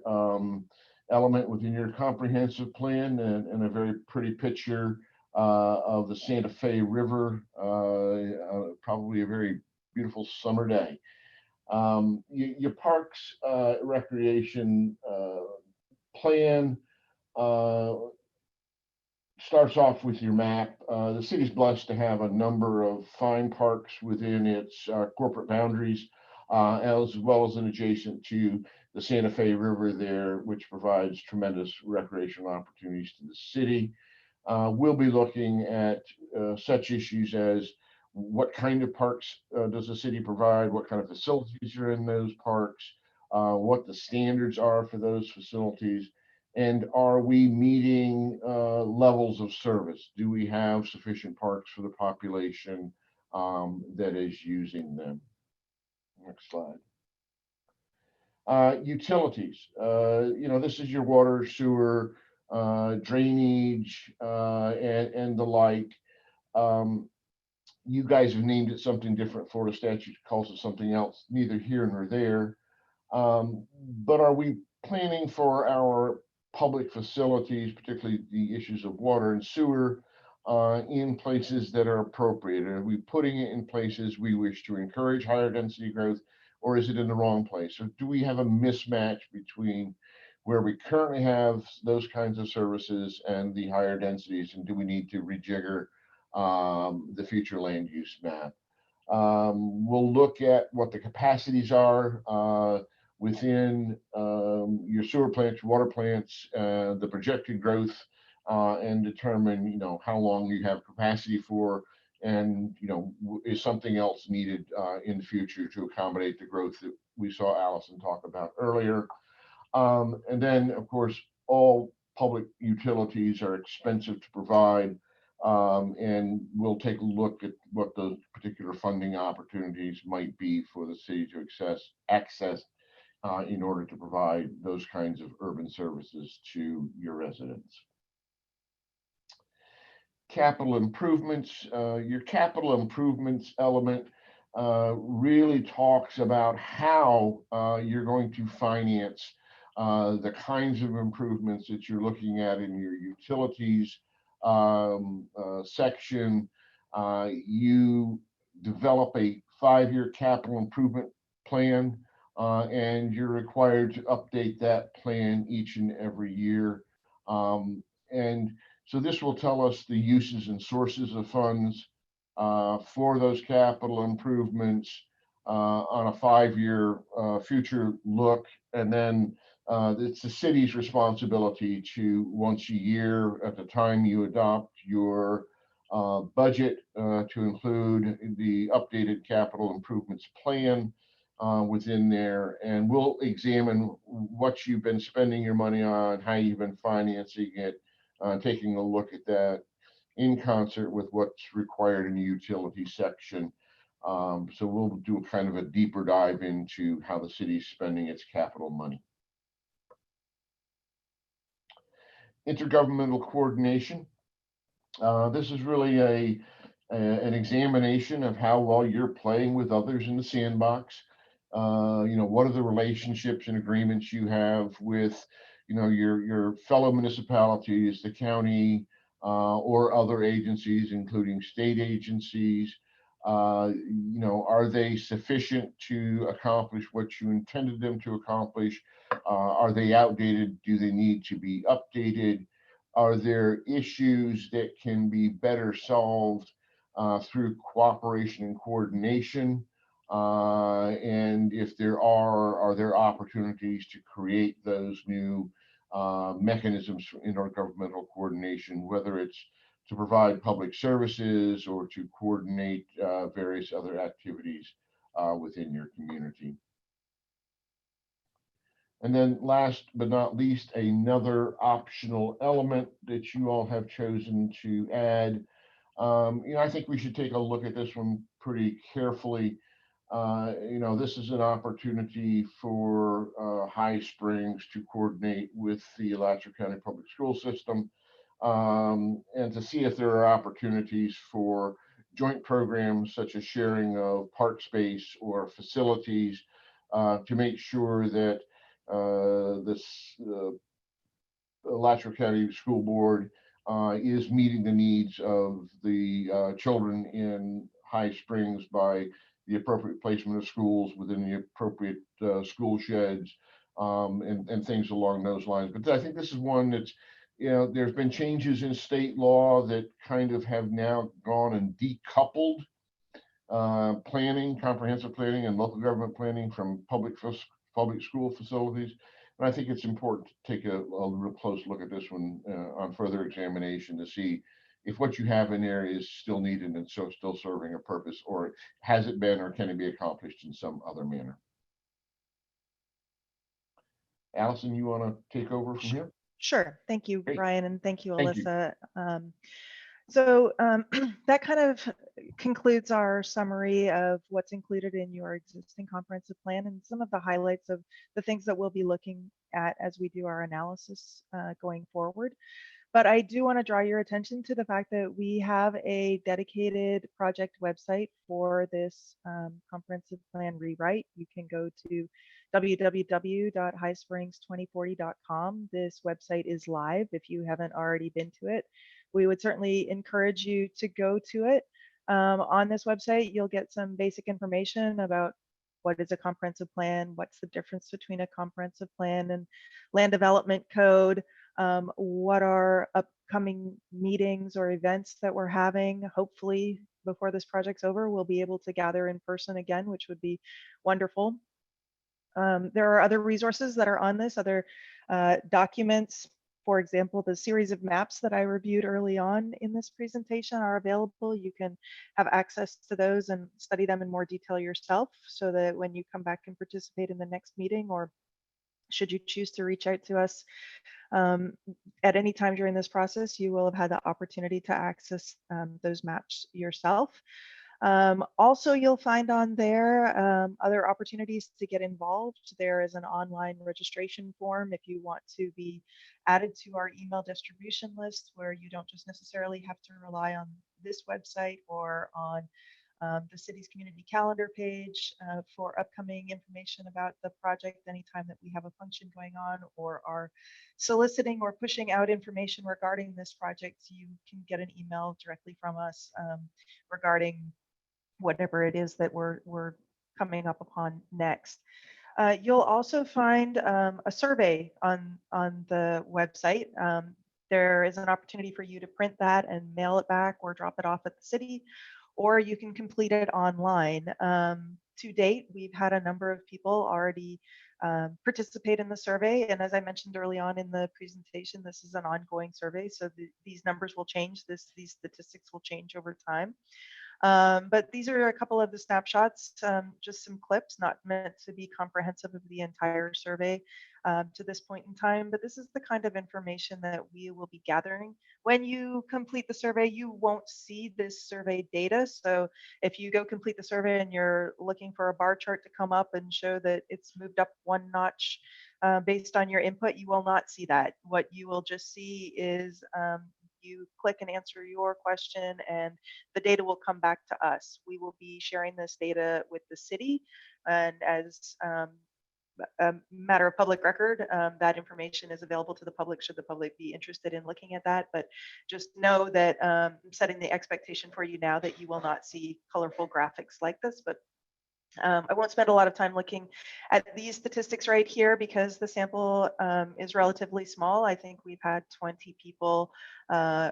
Speaker 5: element within your comprehensive plan, and a very pretty picture of the Santa Fe River, probably a very beautiful summer day. Your parks, recreation plan starts off with your map. The city's blessed to have a number of fine parks within its corporate boundaries, as well as an adjacent to the Santa Fe River there, which provides tremendous recreational opportunities to the city. We'll be looking at such issues as what kind of parks does the city provide, what kind of facilities are in those parks, what the standards are for those facilities, and are we meeting levels of service? Do we have sufficient parks for the population that is using them? Next slide. Utilities. This is your water, sewer, drainage, and the like. You guys have named it something different. Florida statute calls it something else, neither here nor there. But are we planning for our public facilities, particularly the issues of water and sewer, in places that are appropriate? Are we putting it in places we wish to encourage higher density growth, or is it in the wrong place? Or do we have a mismatch between where we currently have those kinds of services and the higher densities, and do we need to rejigger the future land use map? We'll look at what the capacities are within your sewer plants, water plants, the projected growth, and determine, how long you have capacity for, and, is something else needed in the future to accommodate the growth that we saw Allison talk about earlier. And then, of course, all public utilities are expensive to provide, and we'll take a look at what the particular funding opportunities might be for the city to access in order to provide those kinds of urban services to your residents. Capital improvements. Your capital improvements element really talks about how you're going to finance the kinds of improvements that you're looking at in your utilities section. You develop a 5-year capital improvement plan, and you're required to update that plan each and every year. And so this will tell us the uses and sources of funds for those capital improvements on a 5-year future look. And then it's the city's responsibility to, once a year at the time you adopt your budget, to include the updated capital improvements plan within there. And we'll examine what you've been spending your money on, how you've been financing it, taking a look at that in concert with what's required in the utility section. So we'll do a kind of a deeper dive into how the city's spending its capital money. Intergovernmental coordination. This is really an examination of how well you're playing with others in the sandbox. What are the relationships and agreements you have with, your fellow municipalities, the county, or other agencies, including state agencies? Are they sufficient to accomplish what you intended them to accomplish? Are they outdated? Do they need to be updated? Are there issues that can be better solved through cooperation and coordination? And if there are there opportunities to create those new mechanisms for intergovernmental coordination, whether it's to provide public services or to coordinate various other activities within your community. And then last but not least, another optional element that you all have chosen to add. I think we should take a look at this one pretty carefully. This is an opportunity for High Springs to coordinate with the Alachua County Public School System and to see if there are opportunities for joint programs such as sharing of park space or facilities to make sure that this Alachua County School Board is meeting the needs of the children in High Springs by the appropriate placement of schools within the appropriate school sheds and things along those lines. But I think this is one that's, there's been changes in state law that kind of have now gone and decoupled planning, comprehensive planning and local government planning from public school facilities. And I think it's important to take a real close look at this one on further examination to see if what you have in there is still needed and so still serving a purpose, or has it been, or can it be accomplished in some other manner. Allison, you want to take over from here?
Speaker 1: Sure. Thank you,
Speaker 5: Great.
Speaker 1: Brian, and thank you,
Speaker 5: Thank you.
Speaker 1: Alyssa. So that kind of concludes our summary of what's included in your existing comprehensive plan and some of the highlights of the things that we'll be looking at as we do our analysis going forward. But I do want to draw your attention to the fact that we have a dedicated project website for this comprehensive plan rewrite. You can go to www.highsprings2040.com. This website is live if you haven't already been to it. We would certainly encourage you to go to it. On this website, you'll get some basic information about what is a comprehensive plan, what's the difference between a comprehensive plan and land development code, what are upcoming meetings or events that we're having. Hopefully, before this project's over, we'll be able to gather in person again, which would be wonderful. There are other resources that are on this, other documents. For example, the series of maps that I reviewed early on in this presentation are available. You can have access to those and study them in more detail yourself so that when you come back and participate in the next meeting, or should you choose to reach out to us at any time during this process, you will have had the opportunity to access those maps yourself. Also, you'll find on there other opportunities to get involved. There is an online registration form if you want to be added to our email distribution list, where you don't just necessarily have to rely on this website or on the city's community calendar page for upcoming information about the project anytime that we have a function going on or are soliciting or pushing out information regarding this project. You can get an email directly from us regarding whatever it is that we're coming up upon next. You'll also find a survey on the website. There is an opportunity for you to print that and mail it back or drop it off at the city, or you can complete it online. To date, we've had a number of people already participate in the survey. And as I mentioned early on in the presentation, this is an ongoing survey. So these numbers will change, these statistics will change over time. But these are a couple of the snapshots, just some clips, not meant to be comprehensive of the entire survey to this point in time. But this is the kind of information that we will be gathering. When you complete the survey, you won't see this survey data. So if you go complete the survey and you're looking for a bar chart to come up and show that it's moved up one notch based on your input, you will not see that. What you will just see is you click and answer your question and the data will come back to us. We will be sharing this data with the city, and as a matter of public record, that information is available to the public should the public be interested in looking at that. But just know that I'm setting the expectation for you now that you will not see colorful graphics like this, but I won't spend a lot of time looking at these statistics right here because the sample is relatively small. I think we've had 20 people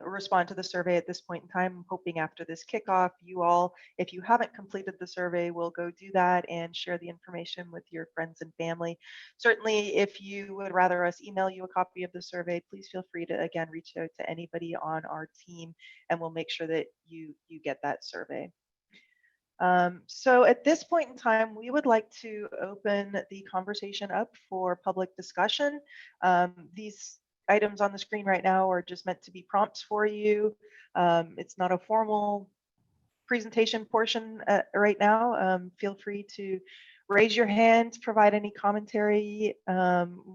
Speaker 1: respond to the survey at this point in time. I'm hoping after this kickoff, you all, if you haven't completed the survey, will go do that and share the information with your friends and family. Certainly, if you would rather us email you a copy of the survey, please feel free to, again, reach out to anybody on our team and we'll make sure that you get that survey. So at this point in time, we would like to open the conversation up for public discussion. These items on the screen right now are just meant to be prompts for you. It's not a formal presentation portion right now. Feel free to raise your hand, provide any commentary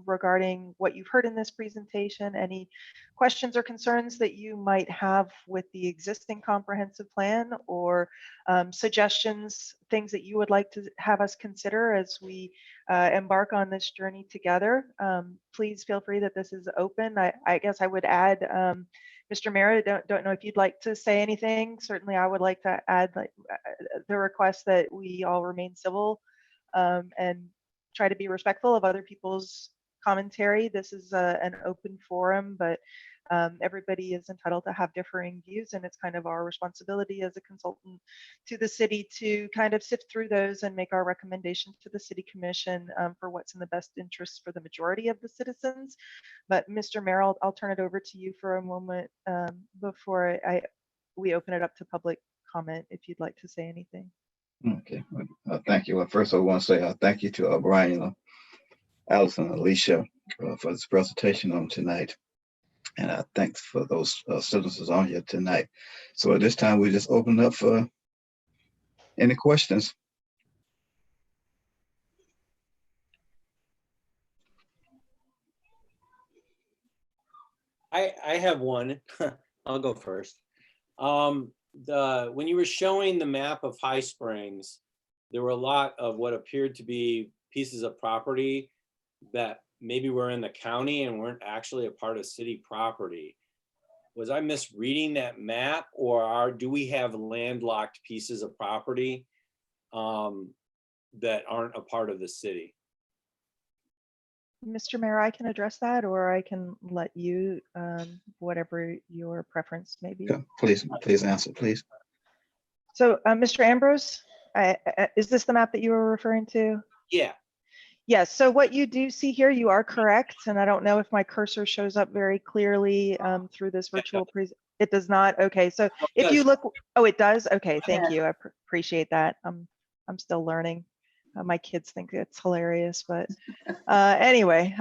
Speaker 1: regarding what you've heard in this presentation, any questions or concerns that you might have with the existing comprehensive plan, or suggestions, things that you would like to have us consider as we embark on this journey together. Please feel free that this is open. I guess I would add, Mr. Mayor, don't know if you'd like to say anything. Certainly, I would like to add the request that we all remain civil and try to be respectful of other people's commentary. This is an open forum, but everybody is entitled to have differing views, and it's kind of our responsibility as a consultant to the city to kind of sift through those and make our recommendations to the city commission for what's in the best interest for the majority of the citizens. But Mr. Mayor, I'll turn it over to you for a moment before we open it up to public comment, if you'd like to say anything.
Speaker 6: Okay, thank you. Well, first I want to say thank you to Brian, Allison, Alicia for this presentation on tonight. And thanks for those citizens on here tonight. So at this time, we just open up for any questions.
Speaker 3: I have one. I'll go first. When you were showing the map of High Springs, there were a lot of what appeared to be pieces of property that maybe were in the county and weren't actually a part of city property. Was I misreading that map, or do we have landlocked pieces of property that aren't a part of the city?
Speaker 1: Mr. Mayor, I can address that, or I can let you, whatever your preference may be.
Speaker 6: Yeah, please answer, please.
Speaker 1: So, Mr. Ambrose, is this the map that you were referring to?
Speaker 3: Yeah.
Speaker 1: Yes, so what you do see here, you are correct, and I don't know if my cursor shows up very clearly through this virtual presentation. It does not? Okay, so if you look, oh, it does? Okay, thank you, I appreciate that. I'm still learning. My kids think it's hilarious, but anyway,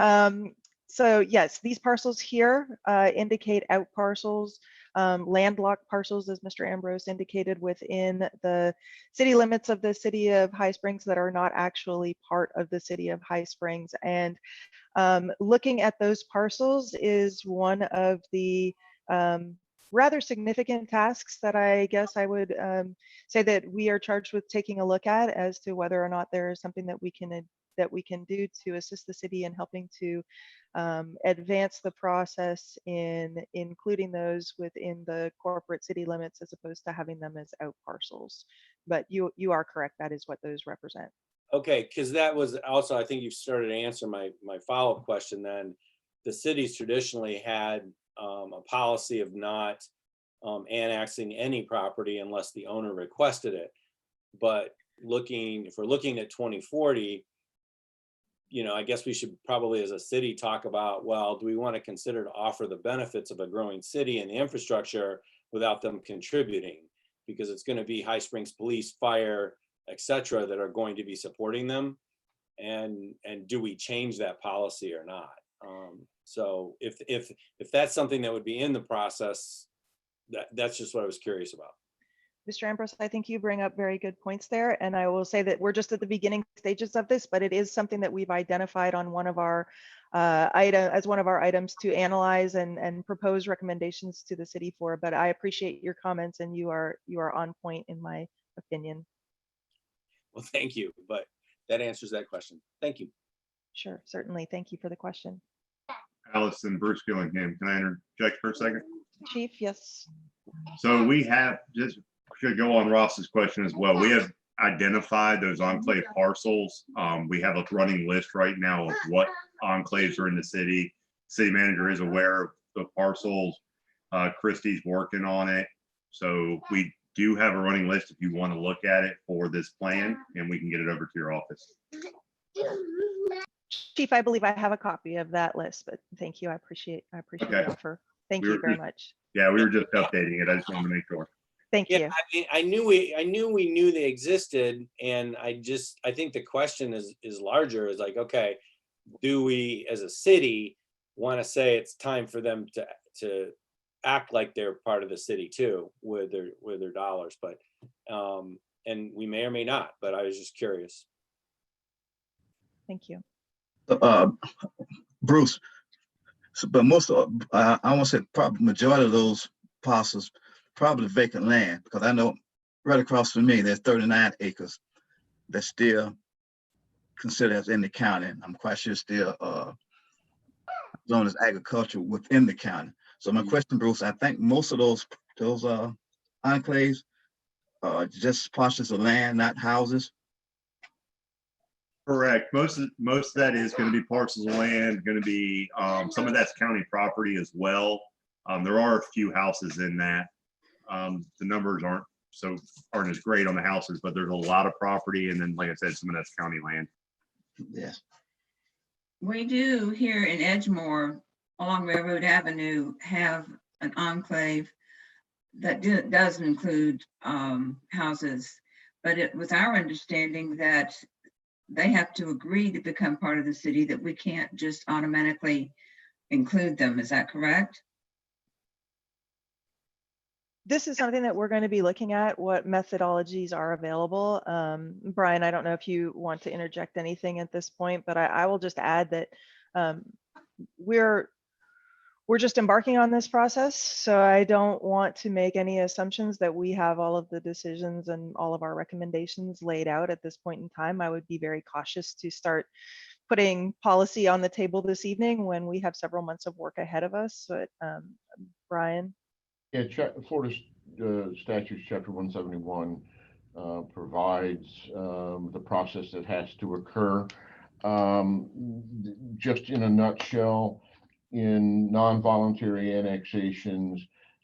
Speaker 1: so yes, these parcels here indicate out parcels, landlocked parcels, as Mr. Ambrose indicated, within the city limits of the city of High Springs that are not actually part of the city of High Springs. And looking at those parcels is one of the rather significant tasks that I guess I would say that we are charged with taking a look at, as to whether or not there is something that we can do to assist the city in helping to advance the process in including those within the corporate city limits, as opposed to having them as out parcels. But you are correct, that is what those represent.
Speaker 3: Okay, because that was also, I think you started to answer my follow-up question then. The cities traditionally had a policy of not annexing any property unless the owner requested it. But if we're looking at 2040, I guess we should probably as a city talk about, well, do we want to consider to offer the benefits of a growing city and the infrastructure without them contributing? Because it's going to be High Springs Police, Fire, etc., that are going to be supporting them. And do we change that policy or not? So if that's something that would be in the process, that's just what I was curious about.
Speaker 1: Mr. Ambrose, I think you bring up very good points there. And I will say that we're just at the beginning stages of this, but it is something that we've identified on one of our items to analyze and propose recommendations to the city for. But I appreciate your comments, and you are on point in my opinion.
Speaker 3: Well, thank you, but that answers that question. Thank you.
Speaker 1: Sure, certainly. Thank you for the question.
Speaker 7: Allison, Bruce Gillingham. Can I interject for a second?
Speaker 1: Chief, yes.
Speaker 7: So we have, just should go on Ross's question as well. We have identify those enclave parcels. We have a running list right now of what enclaves are in the city. City manager is aware of the parcels. Christie's working on it. So we do have a running list if you want to look at it for this plan, and we can get it over to your office.
Speaker 1: Chief, I believe I have a copy of that list, but thank you. I appreciate
Speaker 7: Okay.
Speaker 1: the offer. Thank you very much.
Speaker 7: Yeah, we were just updating it. I just wanted to make sure.
Speaker 1: Thank
Speaker 3: Yeah,
Speaker 1: you.
Speaker 3: I mean, I knew we knew they existed, and I think the question is larger. Is like, okay, do we as a city want to say it's time for them to act like they're part of the city too with their dollars? But and we may or may not. But I was just curious.
Speaker 1: Thank you.
Speaker 6: Bruce, but most of, I want to say probably majority of those parcels, probably vacant land, because I know right across from me, there's 39 acres that's still considered as in the county. I'm quite sure still zoned as agriculture within the county. So my question, Bruce, I think most of those enclaves are just parcels of land, not houses.
Speaker 7: Correct. Most of that is going to be parcels of land, going to be some of that's county property as well. There are a few houses in that. The numbers aren't as great on the houses, but there's a lot of property. And then, like I said, some of that's county land.
Speaker 6: Yes.
Speaker 8: We do here in Edgemore along Railroad Avenue have an enclave that does include houses, but it was our understanding that they have to agree to become part of the city, that we can't just automatically include them. Is that correct?
Speaker 1: This is something that we're going to be looking at, what methodologies are available. Brian, I don't know if you want to interject anything at this point, but I will just add that we're just embarking on this process. So I don't want to make any assumptions that we have all of the decisions and all of our recommendations laid out at this point in time. I would be very cautious to start putting policy on the table this evening when we have several months of work ahead of us. But Brian?
Speaker 5: Yeah, Florida statutes chapter 171 provides the process that has to occur. Just in a nutshell, in non-voluntary annexations,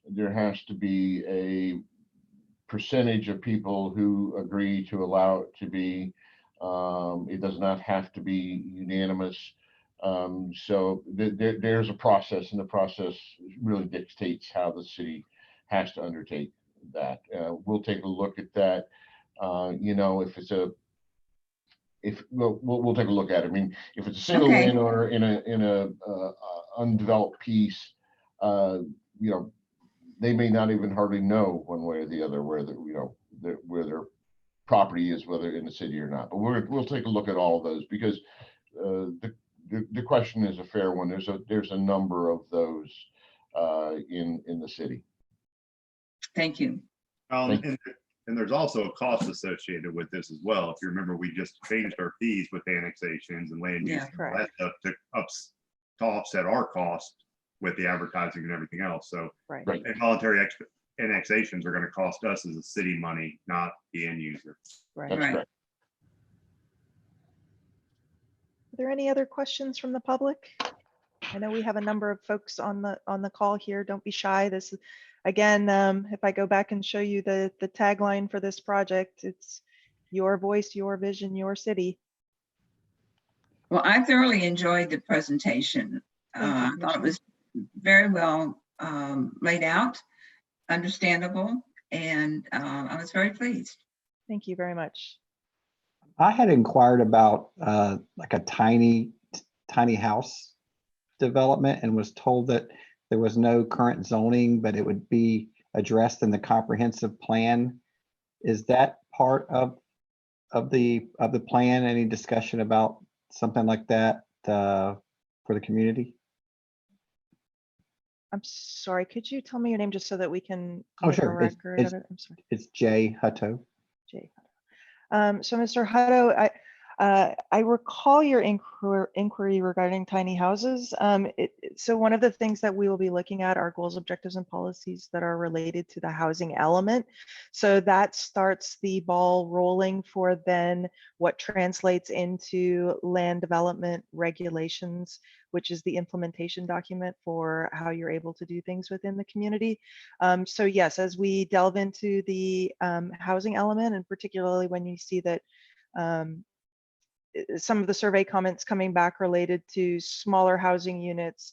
Speaker 5: there has to be a percentage of people who agree to allow it to be. It does not have to be unanimous. So there's a process, and the process really dictates how the city has to undertake that. We'll take a look at that. If it's we'll take a look at it. I mean, if it's a single landowner in a undeveloped piece, they may not even hardly know one way or the other where where their property is, whether in the city or not. But we'll take a look at all of those, because the question is a fair one. There's a number of those in the city.
Speaker 8: Thank you.
Speaker 7: And there's also a cost associated with this as well. If you remember, we just changed our fees with annexations and land use.
Speaker 1: Correct.
Speaker 7: That stuff to offset our cost with the advertising and everything else. So
Speaker 1: Right.
Speaker 7: involuntary annexations are going to cost us as a city money, not the end user.
Speaker 1: Right.
Speaker 5: That's correct.
Speaker 1: Are there any other questions from the public? I know we have a number of folks on the call here. Don't be shy. This is, again, if I go back and show you the tagline for this project, it's your voice, your vision, your city.
Speaker 8: Well, I thoroughly enjoyed the presentation. I thought it was very well laid out, understandable, and I was very pleased.
Speaker 1: Thank you very much.
Speaker 9: I had inquired about like a tiny house development and was told that there was no current zoning, but it would be addressed in the comprehensive plan. Is that part of the plan? Any discussion about something like that for the community?
Speaker 1: I'm sorry, could you tell me your name just so that we can
Speaker 9: Oh,
Speaker 1: make a
Speaker 9: sure.
Speaker 1: record of it? I'm sorry.
Speaker 9: It's Jay Hutto.
Speaker 1: Jay. So Mr. Hutto, I recall your inquiry regarding tiny houses. So one of the things that we will be looking at are goals, objectives, and policies that are related to the housing element. So that starts the ball rolling for then what translates into land development regulations, which is the implementation document for how you're able to do things within the community. So yes, as we delve into the housing element, and particularly when you see that some of the survey comments coming back related to smaller housing units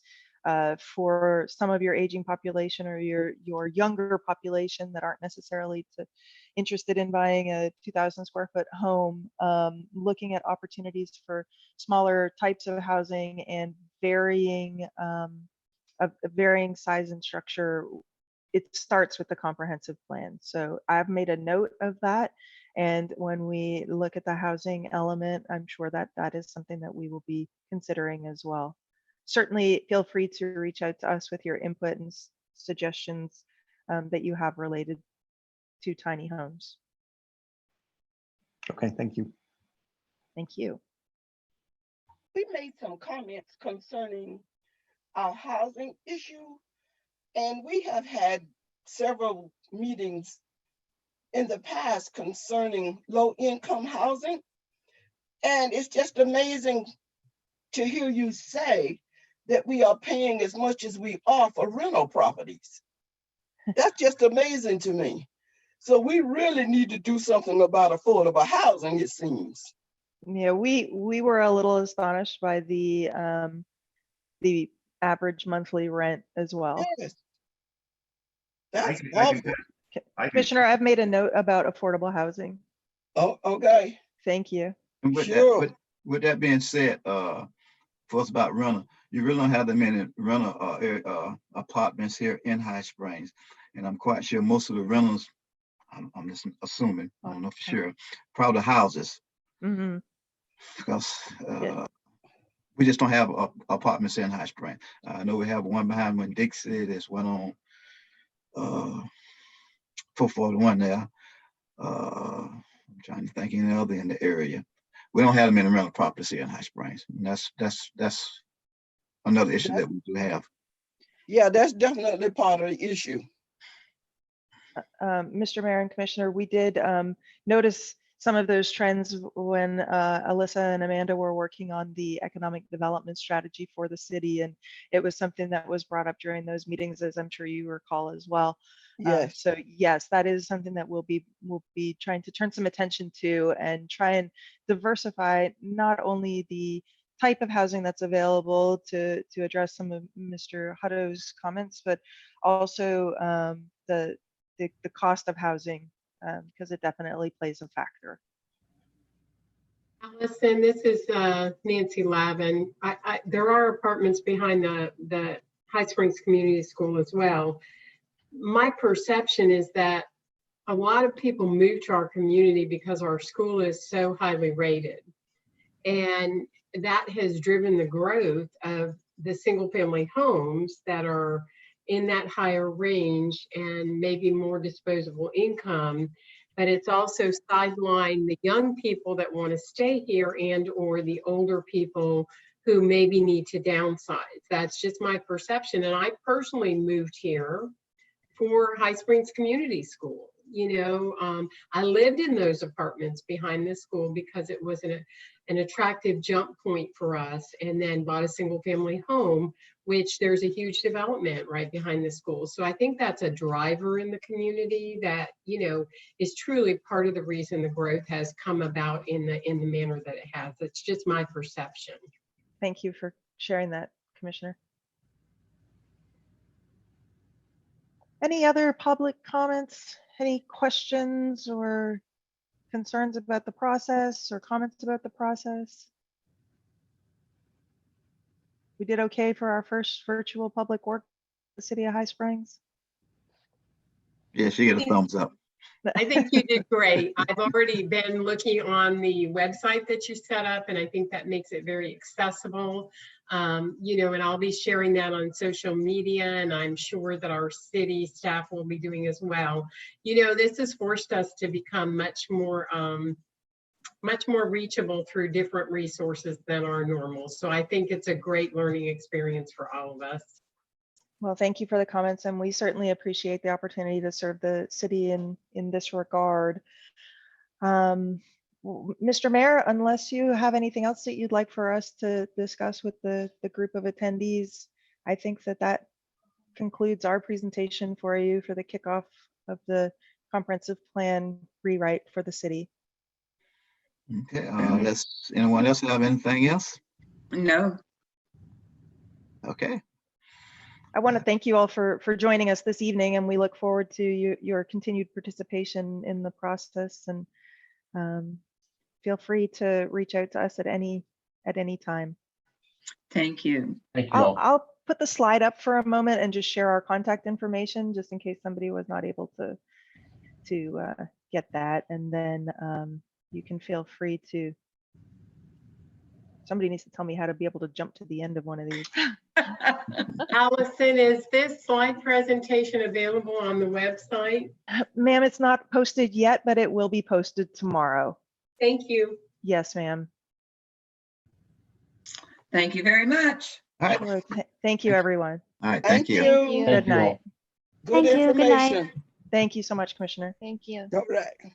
Speaker 1: for some of your aging population or your younger population that aren't necessarily interested in buying a 2,000 square foot home, looking at opportunities for smaller types of housing and varying size and structure. It starts with the comprehensive plan. So I've made a note of that. And when we look at the housing element, I'm sure that that is something that we will be considering as well. Certainly feel free to reach out to us with your input and suggestions that you have related to tiny homes.
Speaker 9: Okay, thank you.
Speaker 1: Thank you.
Speaker 10: We made some comments concerning our housing issue, and we have had several meetings in the past concerning low-income housing. And it's just amazing to hear you say that we are paying as much as we are for rental properties. That's just amazing to me. So we really need to do something about affordable housing, it seems.
Speaker 1: Yeah, we were a little astonished by the average monthly rent as well.
Speaker 10: Yes. That's
Speaker 7: I can
Speaker 1: Commissioner, I've made a note about affordable housing.
Speaker 10: Oh, okay.
Speaker 1: Thank you.
Speaker 6: And with
Speaker 10: Sure.
Speaker 6: with that being said, for us about rental, you really don't have that many rental apartments here in High Springs. And I'm quite sure most of the rentals, I'm just assuming, I don't know for sure, probably houses.
Speaker 1: Mm-hmm.
Speaker 6: Because we just don't have apartments in High Springs. I know we have one behind Winn-Dixie. There's one on 441 there. I'm trying to think any other in the area. We don't have them in the rental properties here in High Springs. And that's another issue that we do have.
Speaker 10: Yeah, that's definitely part of the issue.
Speaker 1: Mr. Mayor and Commissioner, we did notice some of those trends when Alyssa and Amanda were working on the economic development strategy for the city. And it was something that was brought up during those meetings, as I'm sure you recall as well.
Speaker 10: Yes.
Speaker 1: So yes, that is something that we'll be trying to turn some attention to and try and diversify not only the type of housing that's available to address some of Mr. Hutto's comments, but also the cost of housing, because it definitely plays a factor.
Speaker 11: Allison, this is Nancy Lavin. There are apartments behind the High Springs Community School as well. My perception is that a lot of people move to our community because our school is so highly rated. And that has driven the growth of the single family homes that are in that higher range and maybe more disposable income. But it's also sidelined the young people that want to stay here and or the older people who maybe need to downsize. That's just my perception. And I personally moved here for High Springs Community School. You know, I lived in those apartments behind this school because it was an attractive jump point for us, and then bought a single family home, which there's a huge development right behind the school. So I think that's a driver in the community that, you know, is truly part of the reason the growth has come about in the manner that it has. It's just my perception.
Speaker 1: Thank you for sharing that, Commissioner. Any other public comments? Any questions or concerns about the process or comments about the process? We did okay for our first virtual public work in the city of High Springs.
Speaker 6: Yeah, she get a thumbs up.
Speaker 11: I think you did great. I've already been looking on the website that you set up, and I think that makes it very accessible. You know, and I'll be sharing that on social media, and I'm sure that our city staff will be doing as well. You know, this has forced us to become much more much more reachable through different resources than our normal. So I think it's a great learning experience for all of us.
Speaker 1: Well, thank you for the comments, and we certainly appreciate the opportunity to serve the city in this regard. Mr. Mayor, unless you have anything else that you'd like for us to discuss with the group of attendees, I think that concludes our presentation for you for the kickoff of the comprehensive plan rewrite for the city.
Speaker 6: Okay, does anyone else have anything else?
Speaker 8: No.
Speaker 6: Okay.
Speaker 1: I want to thank you all for joining us this evening, and we look forward to your continued participation in the process. And feel free to reach out to us at any time.
Speaker 8: Thank you.
Speaker 5: Thank you all.
Speaker 1: I'll put the slide up for a moment and just share our contact information, just in case somebody was not able to get that. And then you can feel free to. Somebody needs to tell me how to be able to jump to the end of one of these.
Speaker 11: Allison, is this slide presentation available on the website?
Speaker 1: Ma'am, it's not posted yet, but it will be posted tomorrow.
Speaker 11: Thank you.
Speaker 1: Yes, ma'am.
Speaker 8: Thank you very much.
Speaker 6: All right.
Speaker 1: Sure. Thank you, everyone.
Speaker 6: All right. Thank you.
Speaker 4: Thank you.
Speaker 1: Good
Speaker 5: Thank you all.
Speaker 1: night.
Speaker 10: Good
Speaker 4: Thank you. Good night.
Speaker 10: information.
Speaker 1: Thank you so much, Commissioner.
Speaker 4: Thank you.
Speaker 10: All right.